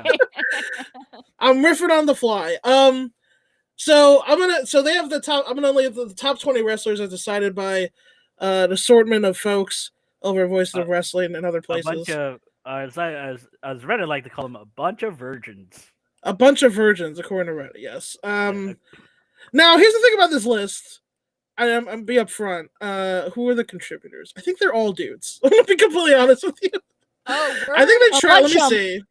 I'm riffing on the fly. So they have the top. I'm gonna leave the top 20 wrestlers as decided by an assortment of folks over Voices of Wrestling and other A places. bunch of as Reddit like to call them, a bunch of virgins. A bunch of virgins, according to Reddit. Yes. Now here's the thing about this list. I'm be upfront. Who are the contributors? I think they're all dudes. I'm gonna be completely honest with you. Oh, I think they try. Let me see.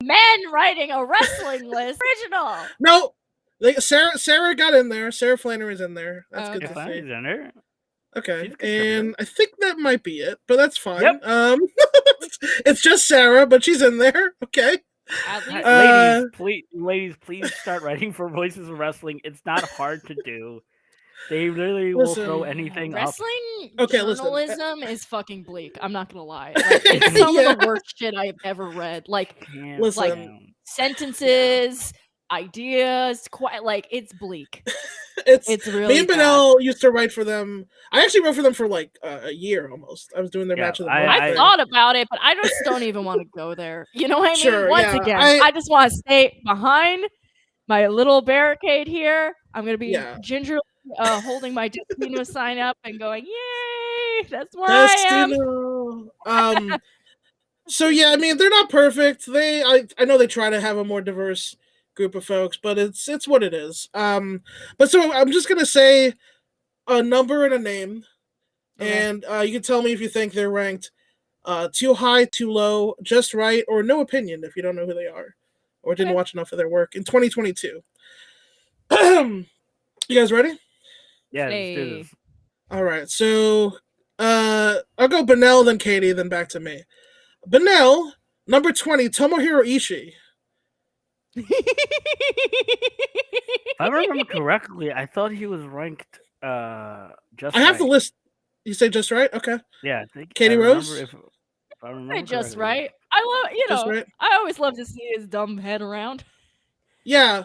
Men writing a wrestling list. Original. No, Sarah got in there. Sarah Flannery's in there. That's good to see. Flannery's in there. Okay, and I think that might be it, but that's fine. Yep. It's just Sarah, but she's in there. Okay. Ladies, please start writing for Voices of Wrestling. It's not hard to do. They literally will throw anything wrestling up. journalism is fucking bleak. I'm not gonna lie. Like, it's some of the worst shit I've ever read. Like sentences, ideas, quite like it's bleak. It's really me and Benel used to write for them. I actually wrote for them for like a year almost. I was doing their match of the month. I thought about it, but I just don't even want to go there. You know what I mean? Once again, I just want to stay behind my little barricade here. I'm gonna be gingerly holding my Destino sign up and going, yay, that's where I am. So yeah, I mean, they're not perfect. I know they try to have a more diverse group of folks, but it's what it is. But so I'm just gonna say a number and a name, and you can tell me if you think they're ranked too high, too low, just right, or no opinion if you don't know who they are or didn't watch enough of their work in 2022. You guys ready? Yeah, let's do this. All right, so I'll go Benel, then Katie, then back to me. Benel, number 20, Tomohiro Ishii. If I remember correctly, I thought he was ranked just. I have the list. You say just right? Okay. Yeah, I think Katie Rose. If I remember just right. I love right. I always love to see his dumb head around. Yeah,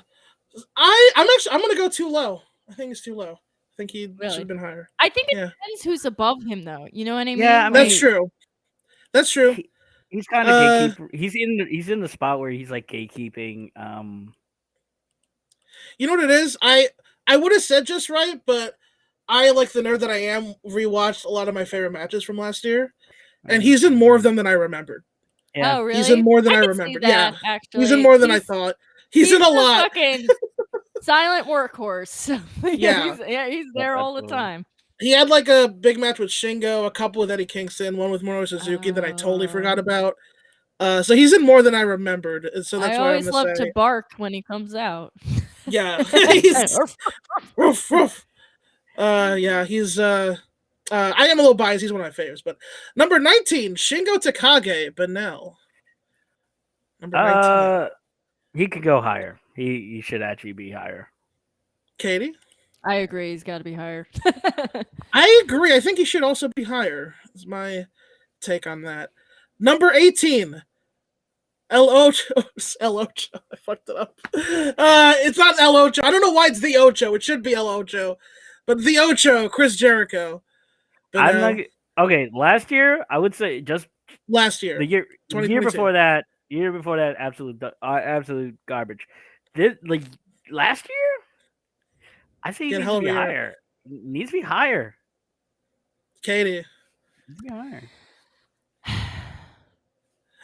I'm gonna go too low. I think it's too low. I think he should have been higher. I think it depends who's above him, though. You know what I mean? Yeah, I mean, that's true. That's true. He's kind of gatekeeper. He's in the spot where he's like gatekeeping. You know what it is? I would have said just right, but I, like the nerd that I am, rewatched a lot of my favorite matches from last year, and he's in more of them than I remembered. Yeah. Oh, really? He's in more than I remembered. Yeah, actually, he's in more than I thought. He's in a lot. Fucking silent workhorse. He's there all the time. He had like a big match with Shingo, a couple with Eddie Kingston, one with Minoru Suzuki that I totally forgot about. So he's in more than I remembered. So that's why I always love to bark when he comes out. Yeah. He's roof, roof. Yeah, he's I am a little biased. He's one of my favorites. But number 19, Shingo Takagi, Benel. Number 19. He could go higher. He should actually be higher. Katie? I agree. He's got to be higher. I agree. I think he should also be higher. Is my take on that. Number 18, El Ocho. El Ocho. I fucked it up. It's not El Ocho. I don't know why it's the Ocho. It should be El Ocho. But the Ocho, Chris Jericho. I'm okay. Last year, I would say just last year. The year before that, absolute garbage. Like last year, I say he needs to be higher. Needs to be higher. Katie. Needs to be higher.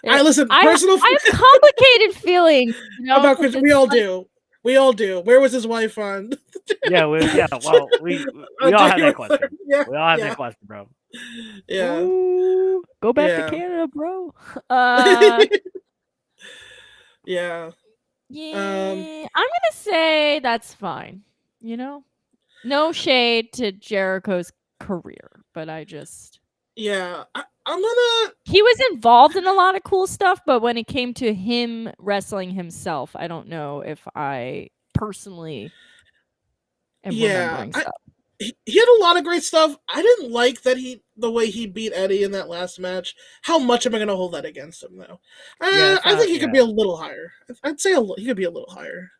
All right, listen. I have complicated feelings. About Chris. We all do. We all do. Where was his wife on? Well, we all have that question. We all have that question, bro. Yeah. Ooh, go back to Canada, bro. Yeah. I'm gonna say that's fine. No shade to Jericho's career, but I just I'm gonna. He was involved in a lot of cool stuff, but when it came to him wrestling himself, I don't know if I personally am remembering stuff. he had a lot of great stuff. I didn't like that the way he beat Eddie in that last match. How much am I going to hold that against him though? I think he could be a little higher. I'd say he could be a little higher.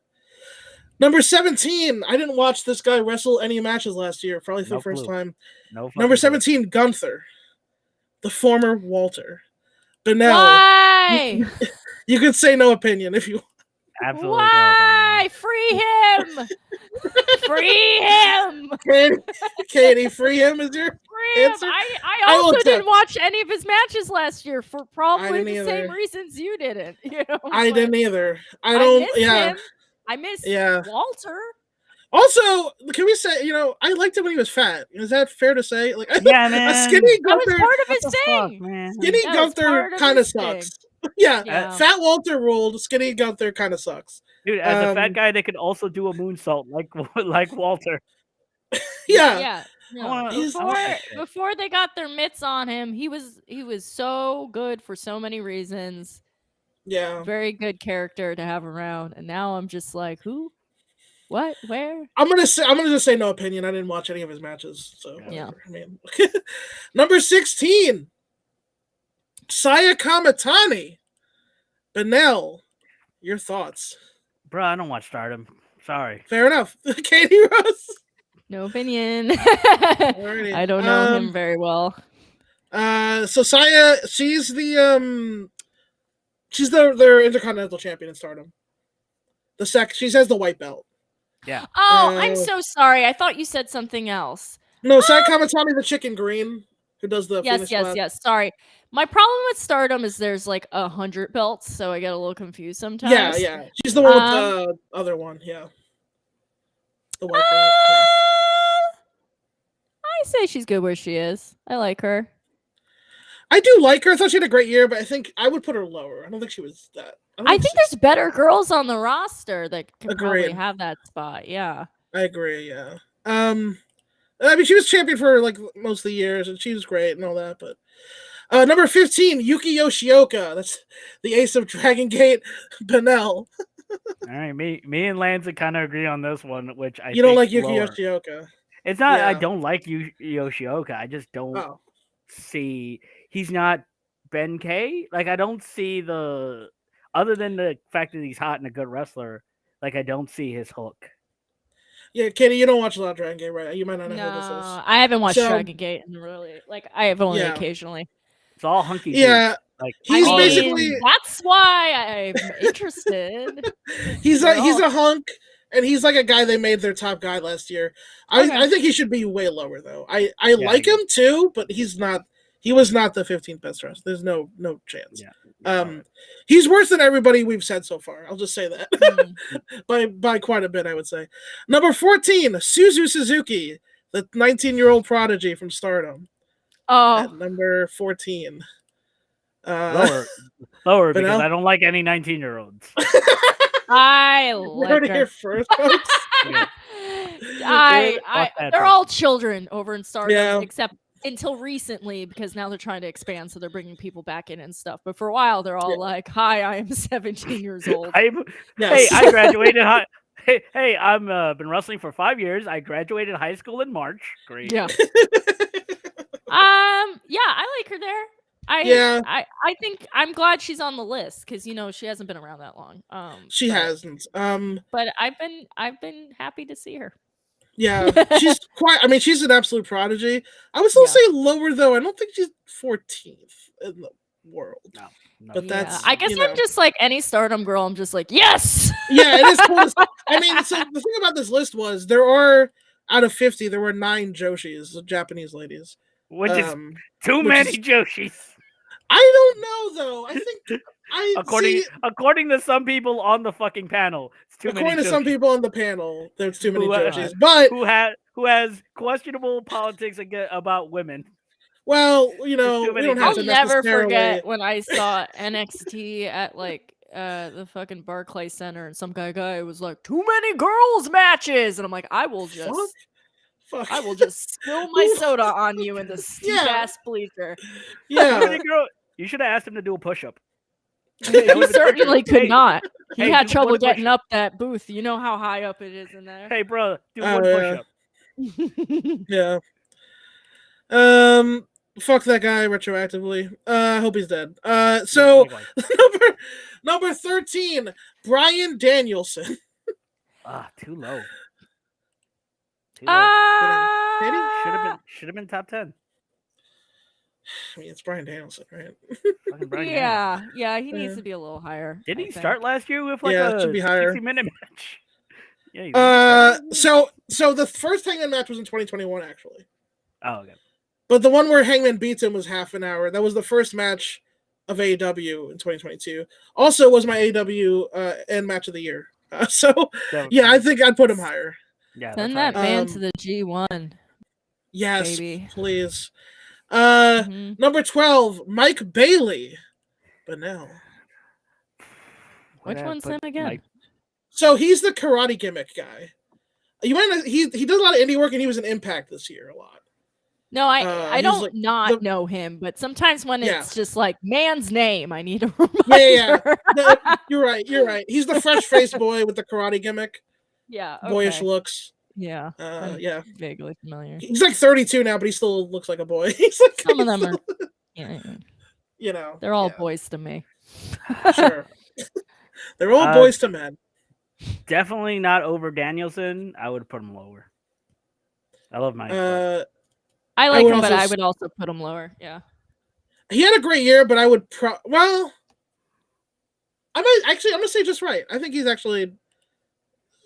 Number 17. I didn't watch this guy wrestle any matches last year, probably for the first time. Number 17, Gunther, the former Walter. Benel. Why? You could say no opinion if you. Absolutely. Why? Free him! Free him! Katie, free him is your answer? I also didn't watch any of his matches last year for probably the same reasons you didn't. You know, I didn't either. I miss him. I miss Walter. Also, can we say, I liked him when he was fat. Is that fair to say? Like, yeah, man. A skinny Gunther. That was part of his thing. Man. Skinny Gunther kind of sucks. Yeah, fat Walter ruled. Skinny Gunther kind of sucks. Dude, as a fat guy, they could also do a moonsault like Walter. Yeah. No. Before they got their mitts on him, he was so good for so many reasons. Yeah. Very good character to have around. And now I'm just like, who? What? Where? I'm gonna just say no opinion. I didn't watch any of his matches. So yeah. I mean. Number 16. Saya Kamatani. Benel. Your thoughts. Bro, I don't watch Stardom. Sorry. Fair enough. Katie Rose. No opinion. I don't know him very well. So Saya, she's their Intercontinental Champion in Stardom. She has the white belt. Yeah. Oh, I'm so sorry. I thought you said something else. No, Saya Kamatani, the chicken green, who does the yes. Sorry. My problem with Stardom is there's like 100 belts, so I get a little confused sometimes. Yeah. She's the one with the other one. Yeah. The white belt. Yeah. I say she's good where she is. I like her. I do like her. I thought she had a great year, but I think I would put her lower. I don't think she was that. I think there's better girls on the roster that can probably have that spot. Yeah. I agree. Yeah. I mean, she was champion for like most of the years, and she was great and all that. But number 15, Yuki Yoshioka. That's the ace of Dragon Gate, Benel. All right, me and Lance kind of agree on this one, which you don't like Yuki Yoshioka. It's not. I don't like Yoshioka. I just don't see. He's not Ben K. Like, I don't see other than the fact that he's hot and a good wrestler. Like, I don't see his hook. Yeah, Katie, you don't watch a lot of Dragon Gate, right? You might not know who this is. I haven't watched Dragon Gate, and really, like, I have only occasionally. It's all hunky. Yeah, he's basically. That's why I'm interested. He's a hunk, and he's like a guy they made their top guy last year. I think he should be way lower though. I like him too, but he's not. He was not the 15th best wrestler. There's no chance. Yeah, he's worse than everybody we've said so far. I'll just say that by quite a bit, I would say. Number 14, Suzu Suzuki, the 19-year-old prodigy from Stardom. Oh, at number 14. Lower because I don't like any 19-year-olds. I heard it here first, folks. They're all children over in Stardom, except until recently, because now they're trying to expand, so they're bringing people back in and stuff. But for a while, they're all like, "Hi, I am 17 years old." Hey, I graduated. Hey, I'm been wrestling for 5 years. I graduated high school in March. Great. Yeah. I like her there. I think I'm glad she's on the list because she hasn't been around that long. She hasn't. But I've been happy to see her. Yeah, she's she's an absolute prodigy. I would still say lower though. I don't think she's 14th in the world. No. But that's. I guess I'm just like any Stardom girl. I'm just like, yes. Yeah, it is cool. I mean, so the thing about this list was there are out of 50, there were 9 Joshis, Japanese ladies, which is too many Joshis. I don't know though. I think according to some people on the fucking panel, it's too many. According to some people on the panel, there's too many Joshis. But who has questionable politics about women. Well, we don't have to necessarily. I'll never forget when I saw NXT at like the fucking Barclays Center, and some guy was like, "Too many girls matches," and I'm like, I will just spill my soda on you in the steep ass bleacher. Yeah. You should have asked him to do a push-up. He certainly could not. He had trouble getting up that booth. You know how high up it is in there. Hey, bro, do one push-up. Yeah. Fuck that guy retroactively. I hope he's dead. So number 13, Bryan Danielson. Too low. Too low. Should have been top 10. I mean, it's Bryan Danielson, right? Fucking Bryan yeah, he needs to be a little higher. Didn't he start last year with like it should be higher. 60-minute match? Yeah. So the first Hangman match was in 2021, actually. Oh, okay. But the one where Hangman beats him was half an hour. That was the first match of AEW in 2022. Also, was my AEW end match of the year. So yeah, I think I'd put him higher. Yeah, send that man to the G1. Yes, baby. Please. Number 12, Mike Bailey. But now, which one's him again? Mike? So he's the karate gimmick guy. You might not, he does a lot of indie work, and he was in Impact this year a lot. No, I don't know him, but sometimes when it's just like man's name, I need a reminder. Yeah. No, you're right. He's the fresh face boy with the karate gimmick. Yeah, okay. Boyish looks. Yeah. Yeah. Vaguely familiar. He's like 32 now, but he still looks like a boy. He's like, some of them are. Yeah. You know, they're all boys to me. Sure. They're all boys to men. Definitely not over Danielson. I would put him lower. I love Mike. I like him, but I would also put him lower. Yeah. He had a great year, but I would I'm gonna say just right. I think he's actually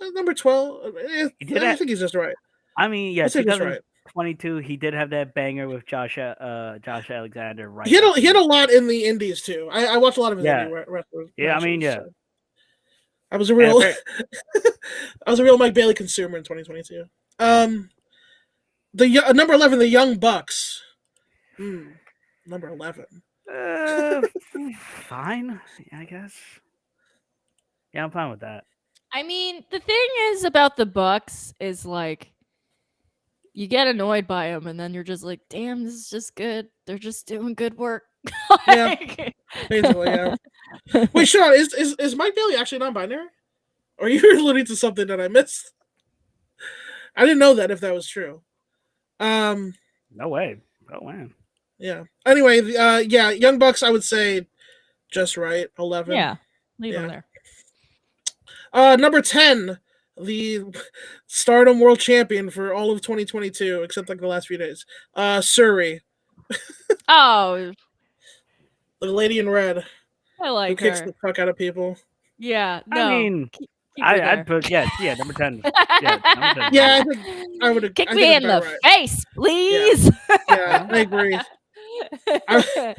number 12. I think he's just right. I mean, yeah, 2022, he did have that banger with Josh Alexander. Right. He had a lot in the indies too. I watched a lot of his indie wrestlers. Yeah, I mean, yeah. So. I was a real Mike Bailey consumer in 2022. The number 11, the Young Bucks. Number 11. Fine, I guess. Yeah, I'm fine with that. I mean, the thing is about the Bucks is like you get annoyed by them, and then you're just like, "Damn, this is just good. They're just doing good work." Yeah, basically, yeah. Wait, Sean, is Mike Bailey actually non-binary? Or are you alluding to something that I missed? I didn't know that if that was true. No way. Oh man. Yeah. Anyway, Young Bucks, I would say just right. 11. Yeah. Leave them there. Number 10, the Stardom World Champion for all of 2022, except like the last few days. Suri. Oh. The lady in red. I like who kicks the fuck out of people. Yeah. No. I mean, I'd put number 10. Yeah, I think I would kick me in the face, please. Yeah, I agree. I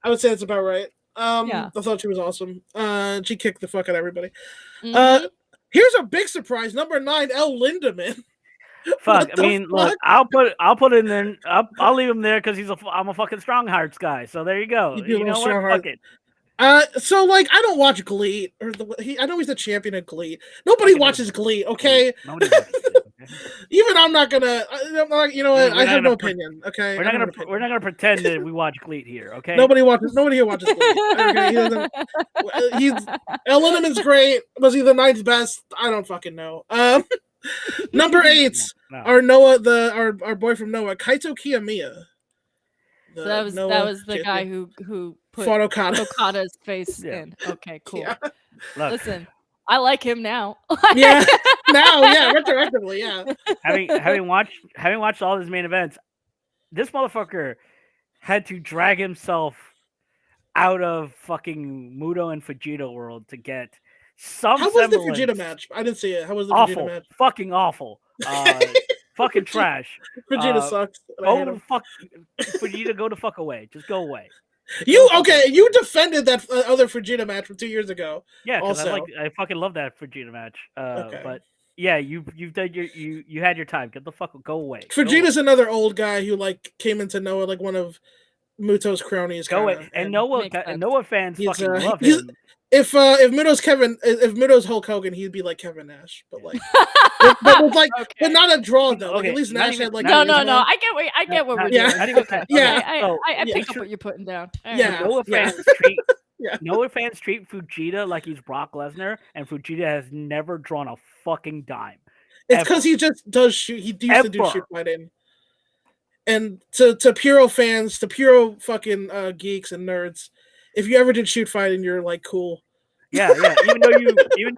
would say that's about right. I thought she was awesome. She kicked the fuck out of everybody. Here's a big surprise. Number 9, El Lindaman. Fuck. I mean, look, I'll put it in there. I'll leave him there because I'm a fucking Strong Hearts guy. So there you go. You know what? Fuck it. So like I don't watch Glee I know he's the champion of Glee. Nobody watches Glee, okay? Nobody watches Glee, okay? Even I'm not gonna. You know what? I have no opinion. Okay, we're not gonna pretend that we watch Glee here, okay? Nobody here watches Glee. Okay? El Lindaman's great. Was he the 9th best? I don't fucking know. Number 8, our boy from Noah, Kaito Kiyomiya. So that was the guy who put Okada's face in. Okay, cool. Yeah. Listen, I like him now. Yeah, retroactively, yeah. Having watched all his main events, this motherfucker had to drag himself out of fucking Muto and Fujita world to get some. How was the Fujita match? I didn't see it. How was the Fujita match? Fucking awful. Fucking trash. Fujita sucks. Fujita, go the fuck away. Just go away. You defended that other Fujita match from 2 years ago. Yeah, because I fucking love that Fujita match. But yeah, you've done you had your time. Get the fuck go away. Fujita's another old guy who like came into Noah like one of Muto's crownies. Go away. And Noah fans fucking love him. If Muto's Hulk Hogan, he'd be like Kevin Nash, but like, but not a draw though. Like, at least Nash had like no. I get what we're doing. I pick up what you're putting down. Noah fans treat Fujita like he's Brock Lesnar, and Fujita has never drawn a fucking dime. It's because he just does shoot. He used to do shoot fighting. And to Puro fans, to Puro fucking geeks and nerds, if you ever did shoot fighting, you're like cool. Yeah. Even though you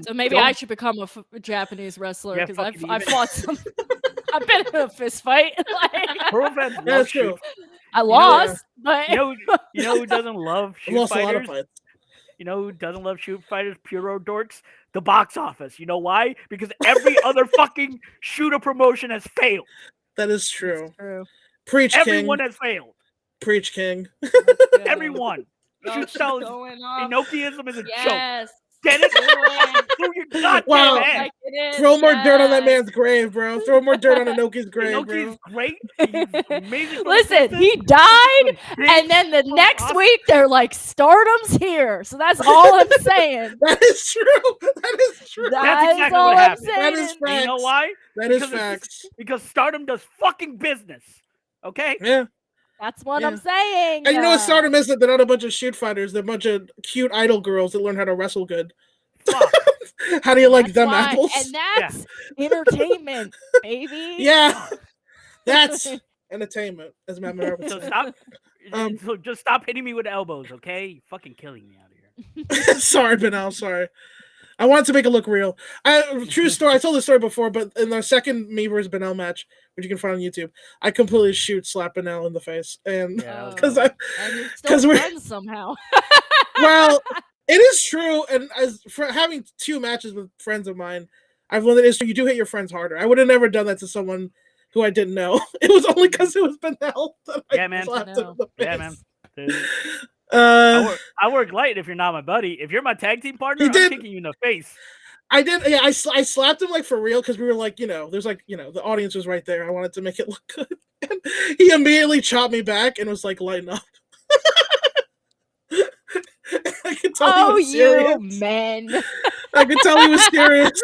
so maybe I should become a Japanese wrestler because I've fought some. I've been in a fist fight. That's true. I lost, but you know who doesn't love shoot fighters? A lot of fights. You know who doesn't love shoot fighters? Puro dorks. The box office. You know why? Because every other fucking shooter promotion has failed. That is true. Preach, Everyone has failed. Preach, King. Everyone. Shoot sells. Inokiism is a joke. Get it? Through your goddamn head. Throw more dirt on that man's grave, bro. Throw more dirt on Inoki's grave, Inoki's great. Amazing. Listen, he died, and then the next week they're like, Stardom's here. So that's all I'm saying. That is true. That is true. That's exactly what happened. That is facts. You know why? That is facts. Because Stardom does fucking business. Okay? Yeah. That's what I'm saying. And you know what Stardom isn't? They're not a bunch of shoot fighters. They're a bunch of cute idol girls that learn how to wrestle good. How do you like them apples? And that's entertainment, baby. Yeah. That's entertainment, as Matt Monroe would say. So just stop hitting me with elbows, okay? You're fucking killing me out here. Sorry, Benel. Sorry. I wanted to make it look real. True story. I told this story before, but in the second me versus Benel match, which you can find on YouTube, I completely slap Benel in the face, and because we're friends somehow. Well, it is true, and as for having 2 matches with friends of mine, I've learned that it's true. You do hit your friends harder. I would have never done that to someone who I didn't know. It was only because it was Benel that I slapped him in the face. Yeah, man. I work light if you're not my buddy. If you're my tag team partner, I'm kicking you in the face. I did. Yeah, I slapped him like for real because we were like, there's like, the audience was right there. I wanted to make it look good. And he immediately chopped me back and was like, lighten up. I could tell he was serious. You men. I could tell he was serious.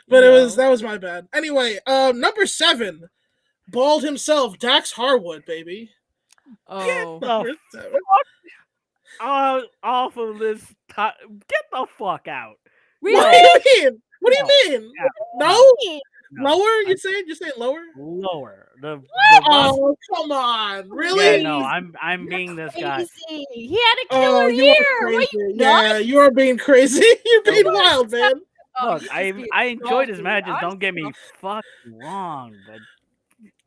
But that was my bad. Anyway, number 7, bald himself, Dax Harwood, baby. Oh, off of this. Get the fuck out. Really? What do you mean? What do you mean? No? Lower? You're saying lower? Lower. Oh, come on! Really? Yeah, no, I'm being this guy. He had a killer year. You are being crazy. You're being wild, man. Look, I enjoyed his matches. Don't get me fucking wrong, but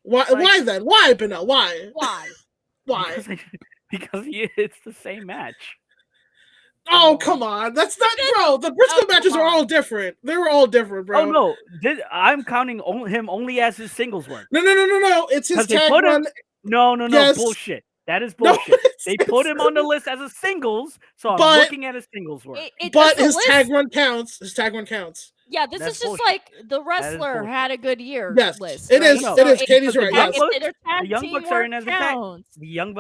why then? Why, Benel? Why? Why? Because it's the same match. Oh, come on. That's not, bro. The Briscoe matches are all different. They were all different, bro. Oh, no. I'm counting him only as his singles work. No. It's his tag run. No. Yes. Bullshit. That is bullshit. No, they put him on the list as a singles, so I'm looking at his singles work. But his tag run counts. Yeah, this is just like the wrestler had a good year. Yes, list, it is. It is. Katie's right. Yes. The Young Bucks are in as a tag. The Young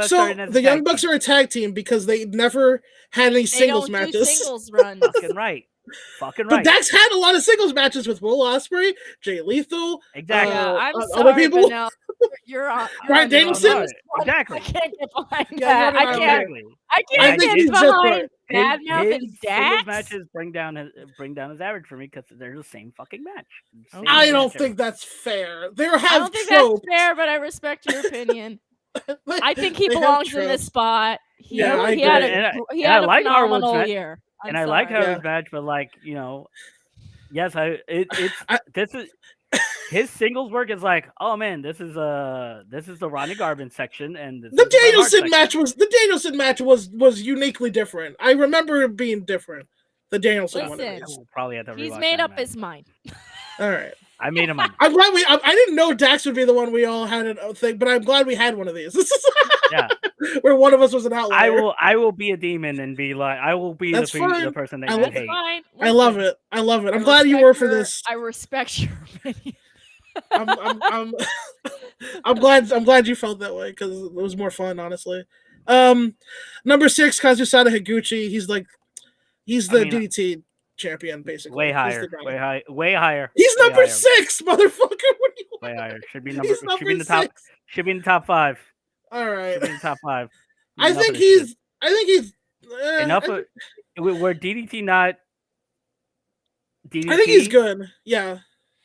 Bucks are a tag team because they never had any singles matches. Singles runs. Fucking right. But Dax had a lot of singles matches with Will Ospreay, Jay Lethal, exactly. I'm sorry, other people. Now you're on. Brian Danielson. Exactly. I can't get behind that. I can't get behind Badmouth and Dax. Matches bring down his average for me because they're the same fucking match. I don't think that's fair. I don't think that's fair, but I respect your opinion. I think he belongs in this spot. He had a phenomenal year. And I like Howard's match, but yes, this is his singles work is like, oh man, this is the Ronnie Garvin section, and the Danielson match was uniquely different. I remember it being different. The Danielson one. We'll probably have to. He's made up his mind. All right. I made him. I'm glad I didn't know Dax would be the one we all had a thing, but I'm glad we had one of these. Yeah. Where one of us was an outlier. I will be a demon and be like, I will be the person that you hate. Fine. I love it. I'm glad you were for this. I respect your opinion. I'm glad you felt that way because it was more fun, honestly. Number 6, Kazusada Higuchi. He's the DDT champion, basically. Way higher. He's number 6, motherfucker. What are you way higher. Should be in the top. Should be in the top 5. All right. Should be in the top 5. I think he's enough. Where DDT not DDT. I think he's good. Yeah.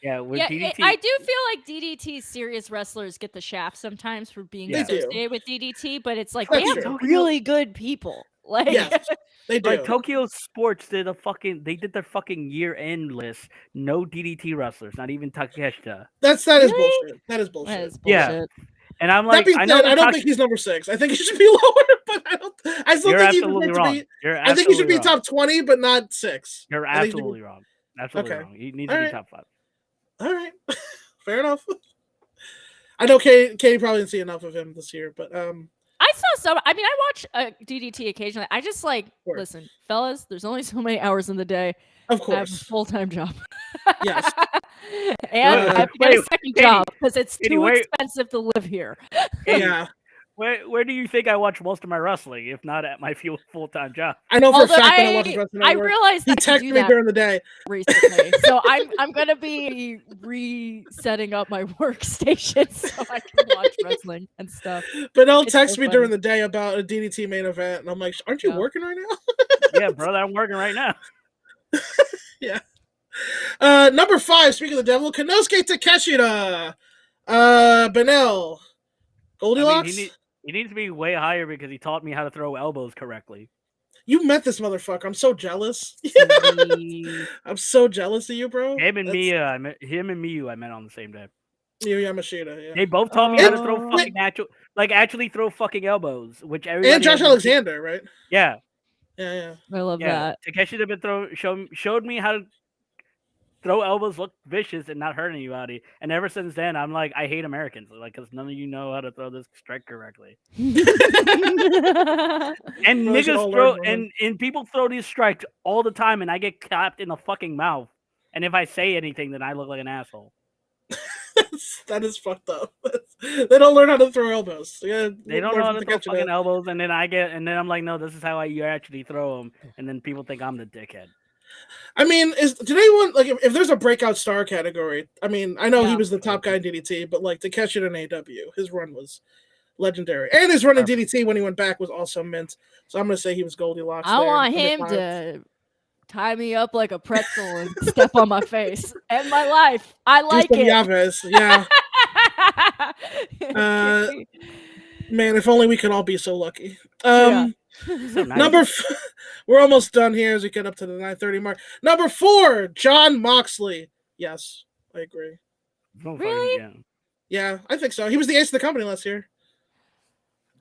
Yeah, with Yeah, DDT. I do feel like DDT serious wrestlers get the shaft sometimes for being They do. associated with DDT, but it's like That's they have true. really good people. Like, Yes, they do. Like Tokyo Sports did they did their fucking year-end list. No DDT wrestlers, not even Takeshita. that is Really? bullshit. That is that bullshit. is Yeah. bullshit. And I'm That like, being I know said, I don't think he's number 6. I think he should be lower, but I still you're think he's absolutely meant to wrong. be. You're I think he should be absolutely wrong. top 20, but not 6. You're I think he should absolutely wrong. Absolutely Okay. wrong. He needs All to be right. top 5. All right, fair enough. I know Katie probably didn't see enough of him this year, but I saw some. I mean, I watch DDT occasionally. I just like course. listen, fellas. There's only so many hours in the day. of I have a course, full-time job. yes. And I have to get a second Katie, job because it's Katie, too where- expensive to live here. Yeah, Where do you think I watch most of my wrestling, if not at my full-time job? I know for a Although fact when I watch his wrestling I at work, realized he I could texted do me that during the day. recently, so I'm gonna be resetting up my workstation so I can watch wrestling and stuff. But he'll It's text so me funny. during the day about a DDT main event, and I'm like, "Aren't you Yeah. working right now?" Yeah, brother, I'm working right now. Number 5. Speaking of the devil, Konosuke Takeshita, Benel, I Goldilocks. mean, he needs to be way higher because he taught me how to throw elbows correctly. You met this motherfucker. I'm so jealous. Sweet. I'm so jealous of you, bro. Him and That's Miyu, I met on the same day. Yu Yamashita, yeah. They both taught me how to throw Oh. fucking actually throw fucking elbows, which everybody And Josh has been- Alexander, right? Yeah, Yeah. I love yeah. that. Takeshita showed me how to throw elbows, look vicious, and not hurt anybody. And ever since then, I'm like, I hate Americans, like, because none of you know how to throw this strike correctly. And Bro, we should all niggas throw learn from him. and people throw these strikes all the time, and I get clapped in the fucking mouth. And if I say anything, then I look like an asshole. That is fucked up. They don't learn how to throw elbows. Yeah, They don't know how to throw fucking elbows, and then I'm like, no, this is how you actually throw them, and then people think I'm the dickhead. I mean, did anyone like if there's a breakout star category? I mean, I know he Yeah. was the top guy in DDT, but like Takeshita in AW, his run was legendary, and his run in DDT when he went back was also mint. So I'm gonna say he was Goldilocks. I there, want number him 5. to tie me up like a pretzel and step on my face. End my life. I Do like some it. Yaves. Yeah, man, if only we could all be so lucky. Yeah. So nice. We're almost done here as we get up to the 9:30 mark. Number 4, John Moxley. Yes, I agree. Really? Yeah. Yeah, I think so. He was the ace of the company last year.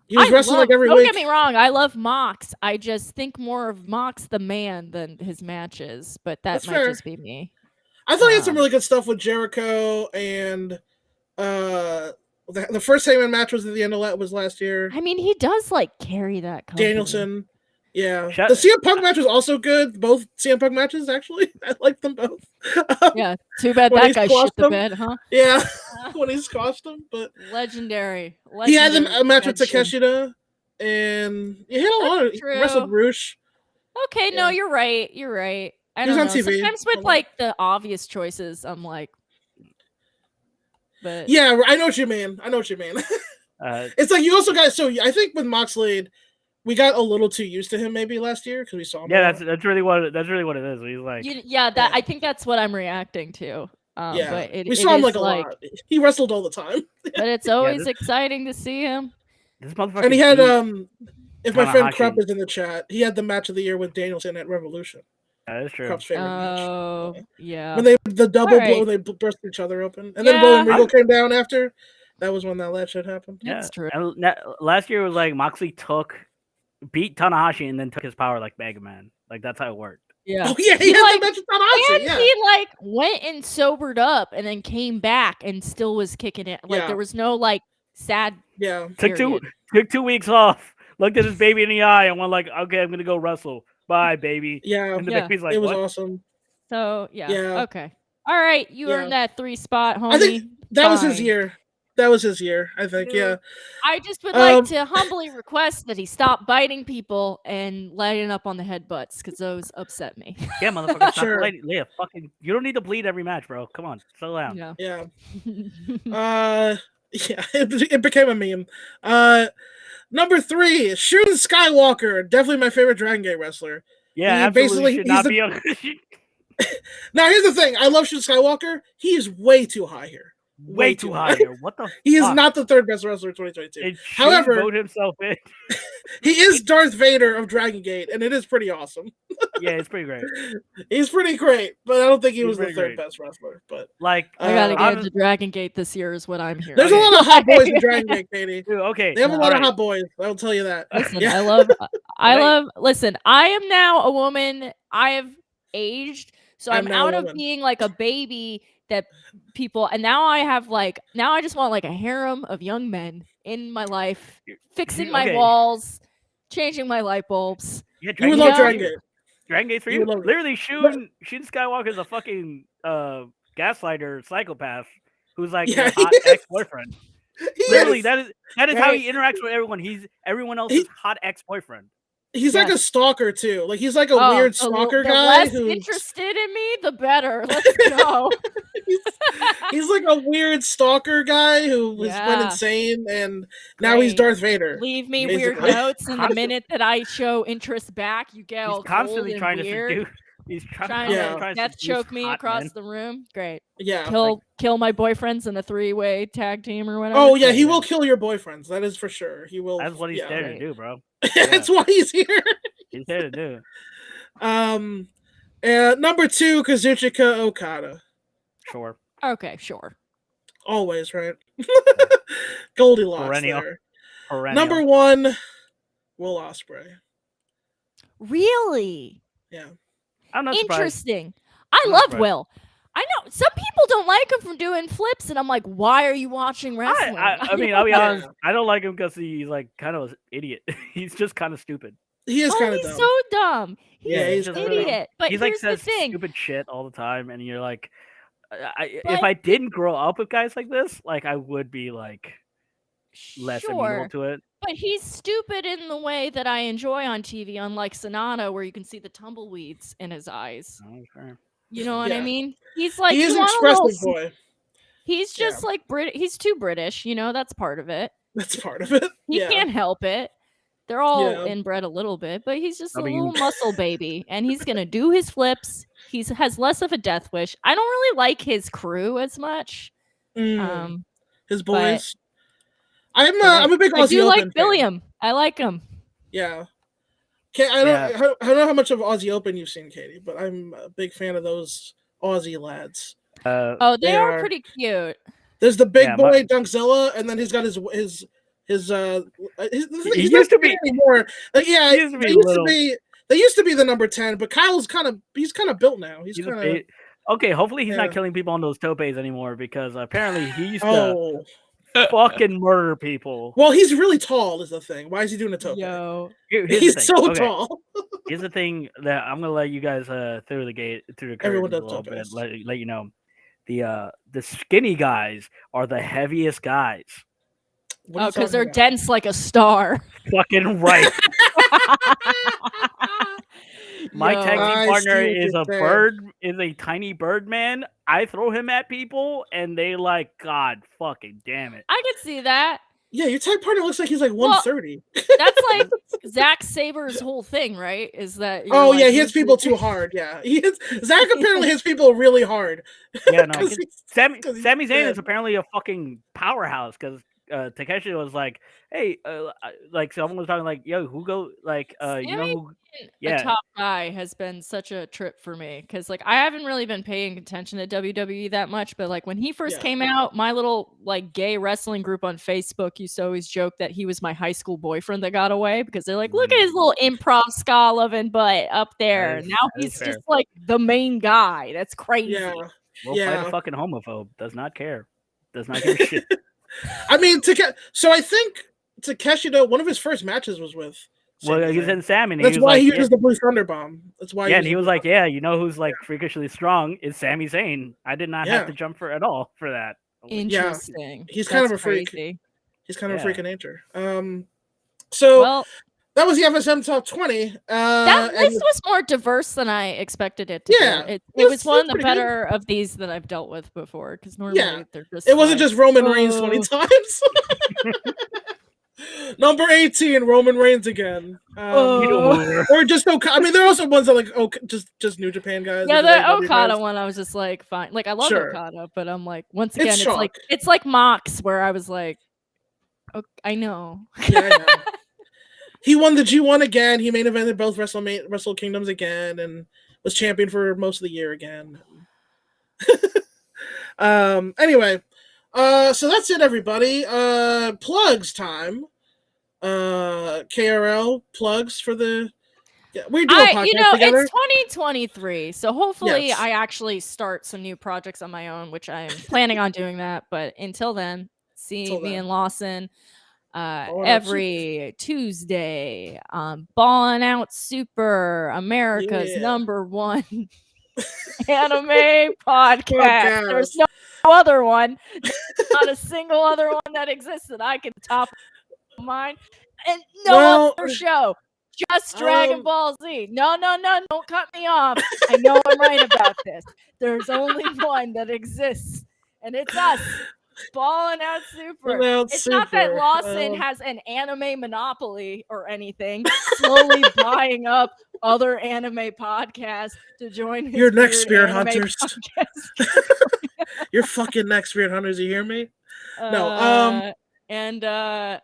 He was I wrestling love, like every don't week. get me wrong, I love Mox. I just think more of Mox the man than his matches, but that That's might fair. just be me. I thought he had some really good stuff with Jericho and the first Heyman match was at the end of was last year. I mean, he does like carry that company. Danielson. Yeah. Shut- The CM Punk match was also good. Both CM Punk matches, actually. I liked them both. Yeah, too bad When that he's guy squashed shit the them. bed, huh? Yeah. When he squashed them. But Legendary. he had Legendary a match with mention. Takeshita. And he had a lot of he true. wrestled Roosh. Okay, no, Yeah. you're right. You're right. I He was don't on know. TV. Sometimes with like the obvious choices, I'm like, but Yeah, I know what you mean. It's like you also got I think with Moxley, we got a little too used to him maybe last year because we saw him. Yeah, a lot. that's really what it is. He's like, that I think that's what I'm reacting to. Yeah, but we saw him is like a lot. He wrestled all the time, But it's always this- exciting to see him. this motherfucker. and he had If my friend Tanahashi. Krupp is in the chat, he had the match of the year with Danielson at Revolution. That is true. Krupp's favorite match. Oh, yeah. When the double Alright. blow, they burst each other open, and then Yeah. when Regal came down after, that was when that shit happened. That's true. And last year was like Moxley beat Tanahashi and then took his power like Mega Man. Like that's how it worked. Yeah. Oh yeah, he He, had like- the match with Tanahashi. And Yeah, he like went and sobered up and then came back and still was kicking it. Like Yeah. there was no like sad. yeah. Took Period. two weeks off. Looked at his baby in the eye and went like, "Okay, I'm gonna go wrestle. Bye, baby." Yeah, And the Yeah. baby's like, it was "What?" awesome. So yeah. Yeah. Okay. All right. You Yeah. earned that 3 spot, homie. I think that was his Fine. year. That was his year, I think. Yeah. I just would like Um, to humbly request that he stop biting people and lighting up on the headbutts because those upset me. Yeah, motherfucker. Stop Sure. bleeding. Yeah, fucking. You don't need to bleed every match, bro. Come on, slow down. Yeah. Yeah. Yeah, it became a meme. Number 3, Shun Skywalker, definitely my favorite Dragon Gate wrestler. Yeah, He absolutely basically- should not he's be on. Now here's the thing: I love Shin Skywalker. He is way too high here. Way too high here. What the? He fuck? is not the third best wrestler of 2022. It However, vote himself in. he is Darth Vader of Dragon Gate, and it is pretty awesome. Yeah, it's pretty great. He's pretty great, but I don't think he was the pretty third great. best wrestler. But Like, I gotta get honest- into Dragon Gate this year is what I'm hearing. there's a lot of hot boys in Dragon Gate, Katie. dude, okay, They have a lot all of right. hot boys. I'll tell you that. Listen, Yeah. listen, I am now a woman. I have aged, so I'm I'm now a out of woman. being like a baby that people, and now I just want like a harem of young men in my life, fixing my Okay. walls, changing my light bulbs. Yeah, You would Yeah. love Dragon Gate. Dragon Gate's for You you. would love it. Literally, Shun Skywalker's a fucking gaslighter psychopath who's like Yeah, your he hot is. ex-boyfriend. He Literally, is. that is how he interacts with everyone. He's everyone else's hot ex-boyfriend. He's like Yeah. a stalker too. Like he's like a Oh, weird the stalker guy less who's interested in me, the better. Let's go. he's like a weird stalker guy who went Yeah. insane, and now he's Great. Darth Vader. Leave me weird Basically. notes, and the minute that I show interest back, you get all He's constantly cold trying and to weird. seduce. He's Trying Yeah. to death choke me across the room. Great. Yeah. Kill my boyfriends in a 3-way tag team or whatever. Oh yeah, he will kill your boyfriends. That is for sure. He will. That's what he's there to Right. do, bro. That's why he's here. He's there to do. And number 2, Kazuchika Okada. Sure. Okay, sure. Always right. Goldilocks Perennial. there. Perennial. Number 1, Will Ospreay. Really I'm not surprised. interesting. I I'm not love surprised. Will. I know some people don't like him from doing flips, and I'm like, why are you watching wrestling? I mean, I'll be Yeah. honest. I don't like him because he's like kind of an idiot. He's just kind of stupid. He is kind of he's dumb. so dumb. He's Yeah, an he's just idiot. really- But He's like here's the says thing. stupid shit all the time, and you're like, if But- I didn't grow up with guys like this, like I would be like less amenable Sure. to it. But he's stupid in the way that I enjoy on TV, unlike Sonata, where you can see the tumbleweeds in his eyes. Oh, sure. You know what I Yeah. mean? He's like, he is you an want a little. expressive boy. He's just like He's too British. You know, that's part of it. That's part of it. He Yeah. can't help it. They're all Yeah. inbred a little bit, but he's just I a mean- little muscle baby, and he's gonna do his flips. He has less of a death wish. I don't really like his crew as much. Mm, his but- boys. I'm a big I Aussie do Open like fan. Billiam. I like him. Yeah. I don't know how much of Aussie Open you've seen, Katie, but I'm a big fan of those Aussie lads. Oh, they They are are- pretty cute. There's the big Yeah, boy my- Dunkzilla, and then he's got his he's He he's used to not be- anymore. Like, yeah, he used to be they used little. they used to be the number 10, but Kyle's kind of built now. He's He's a kind of bit- okay, hopefully he's Yeah. not killing people on those topes anymore because apparently he used to oh fucking murder people. well, he's really tall is the thing. Why is he doing a tope? Yo, Here's the He's thing. so Okay, tall. Here's the thing that I'm gonna let you guys through the Everyone curtains a does little bit. topes. Let you know, the skinny guys are the heaviest guys. What are you because talking they're about? dense like a star. Fucking right. My Yo. tag I team see partner what is you're a saying. bird, is a tiny bird man. I throw him at people, and they like, God fucking damn it. I could see that. Yeah, your tag partner looks like he's like 130. That's like Zack Saber's whole thing, right? Is that you're Oh like, yeah, he hits usually- people too hard. Yeah, Zach apparently hits people really hard. Yeah, no. 'Cause he's- Sami 'cause he's Zayn is dead. apparently a fucking powerhouse because Takeshi was like, hey, like someone was talking like, yo, who go like, you know Sami who? A Yeah, top guy has been such a trip for me because like I haven't really been paying attention to WWE that much, but like when he first Yeah. came out, my little like gay wrestling group on Facebook used to always joke that he was my high school boyfriend that got away because they're like, look at his little improv ska loving butt up there. is- Now that is he's fair. just like the main guy. That's crazy. Yeah, we'll fight yeah. a fucking homophobe. Does not care. Does not give a shit. I mean, so I think Takeshi though, one of his first matches was with. Well, Sami he was Zayn. in Sam, and That's he was why like, he yeah, uses the Blue Thunder Bomb. That's why. yeah, and uses he the was Blue like, yeah, you know who's like freakishly strong is Sami Zayn. I did not Yeah. have to jump for at all for that. Interesting. He's kind of That's a freak. crazy. He's kind of a Yeah. freak of nature. So Well, that was the FSM top 20. that and- list was more diverse than I expected it to Yeah, be. It it was was one of the pretty good. better of these that I've dealt with before because normally Yeah, they're just. it wasn't like, just Roman Reigns 20 "Oh." times. Number 18, Roman Reigns again. Or just I mean, there are also ones that like just New Japan guys. Yeah, like the Okada one, I was just like, fine. Like, I love Okada, but I'm like, once again, it's like Mox, where I was like, okay, I know. Yeah, I know. He won the G1 again. He main evented both Wrestle Kingdoms again, and was champion for most of the year again. Anyway, so that's it, everybody. Plugs time. KRL plugs for the. Yeah, we do a podcast together. It's 2023, so hopefully I actually start some new projects on my own, which I'm planning on doing that. But until then, me and Lawson every Tuesday on Ballin' Out Super, America's #1 anime podcast. There's no other one, not a single other one that exists that I can top mine, and no other show. Just Dragon Ball Z. No, don't cut me off. I know I'm right about this. There's only one that exists, and it's us. Ballin' Out Super. It's not that Lawson has an anime monopoly or anything, slowly buying up other anime podcasts to join his next Spirit Hunters. You're fucking next Spirit Hunters, you hear me? No. And I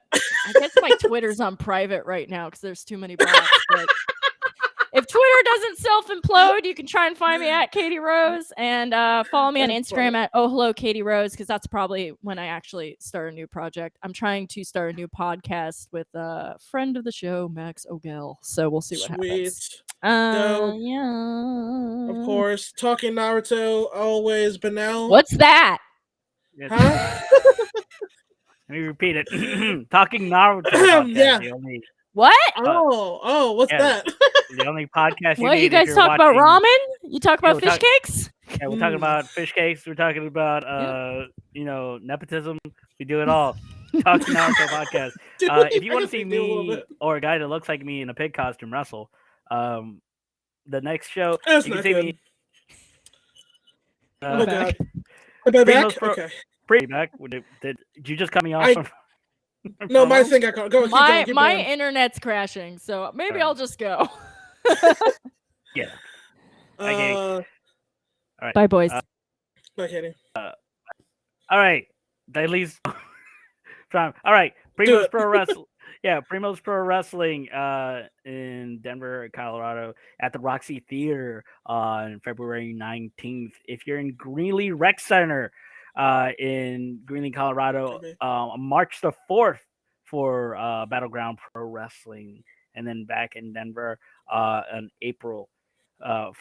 guess my Twitter's on private right now because there's too many bots. But if Twitter doesn't self-implode, you can try and find me at Katie Rose, and follow me on Instagram at hello Katie Rose, because that's probably when I actually start a new project. I'm trying to start a new podcast with a friend of the show, Max O'Gell. So we'll see what happens. Yeah. Of course, talking Naruto, always Benel. What's that? Huh? Let me repeat it. Talking Naruto. Yeah. What? What's that? The only podcast you What, you guys talk about ramen? You talk about fish cakes? Yeah, we're talking about fish cakes. We're talking about, nepotism. We do it all. Talking Naruto podcast. If you want to see me or a guy that looks like me in a pig costume wrestle, the next show, that's you can not see good. me. Oh, God. Am I back? Okay. Back? Did you just cut me off? No, my thing got caught. Go. My going. internet's crashing, so maybe I'll just go. Yeah. Okay. All right. Bye, boys. Bye, Katie. All right. That leaves time. All right. Primo's Pro Wrestling. Yeah, Primo's Pro Wrestling in Denver, Colorado, at the Roxy Theater on February 19th. If you're in Greeley Rec Center in Greeley, Colorado, March the 4th for Battleground Pro Wrestling, and then back in Denver in April for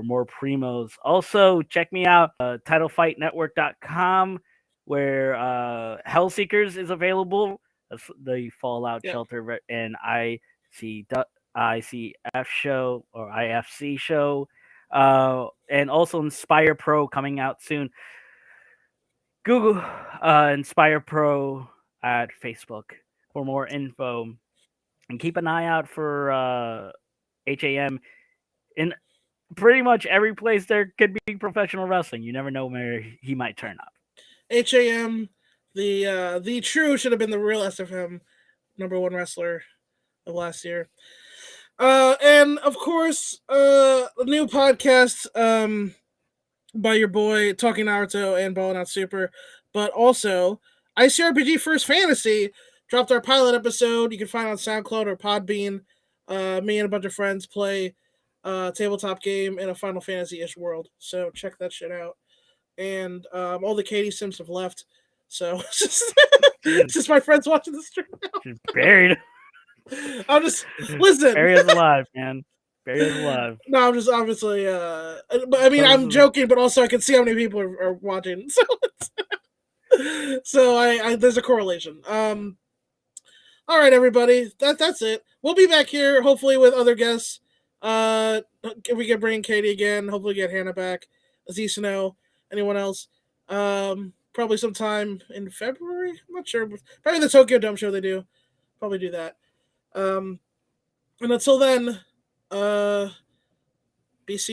more Primos. Also, check me out, TitleFightNetwork.com, where Hellseekers is available. That's the Fallout Shelter and ICF show or IFC show. And also Inspire Pro coming out soon. Google Inspire Pro at Facebook for more info. And keep an eye out for HAM. In pretty much every place there could be professional wrestling. You never know where he might turn up. HAM, the true should have been the real SFM #1 wrestler of last year. And of course, a new podcast by your boy Talking Naruto and Ballin' Out Super, but also ICRPG First Fantasy dropped our pilot episode. You can find it on SoundCloud or Podbean. Me and a bunch of friends play tabletop game in a Final Fantasy-ish world, so check that shit out. And all the Katie Sims have left, so it's just my friends watching the stream now. She's buried. I'm just listen. Barry is alive, man. Barry is alive. No, I'm just obviously. But I mean, I'm joking, but also I can see how many people are watching. So I there's a correlation. All right, everybody. That's it. We'll be back here hopefully with other guests. If we can bring Katie again, hopefully get Hannah back, Z Snow, anyone else. Probably sometime in February. I'm not sure. Probably the Tokyo Dome show they do. Probably do that. And until then, be seeing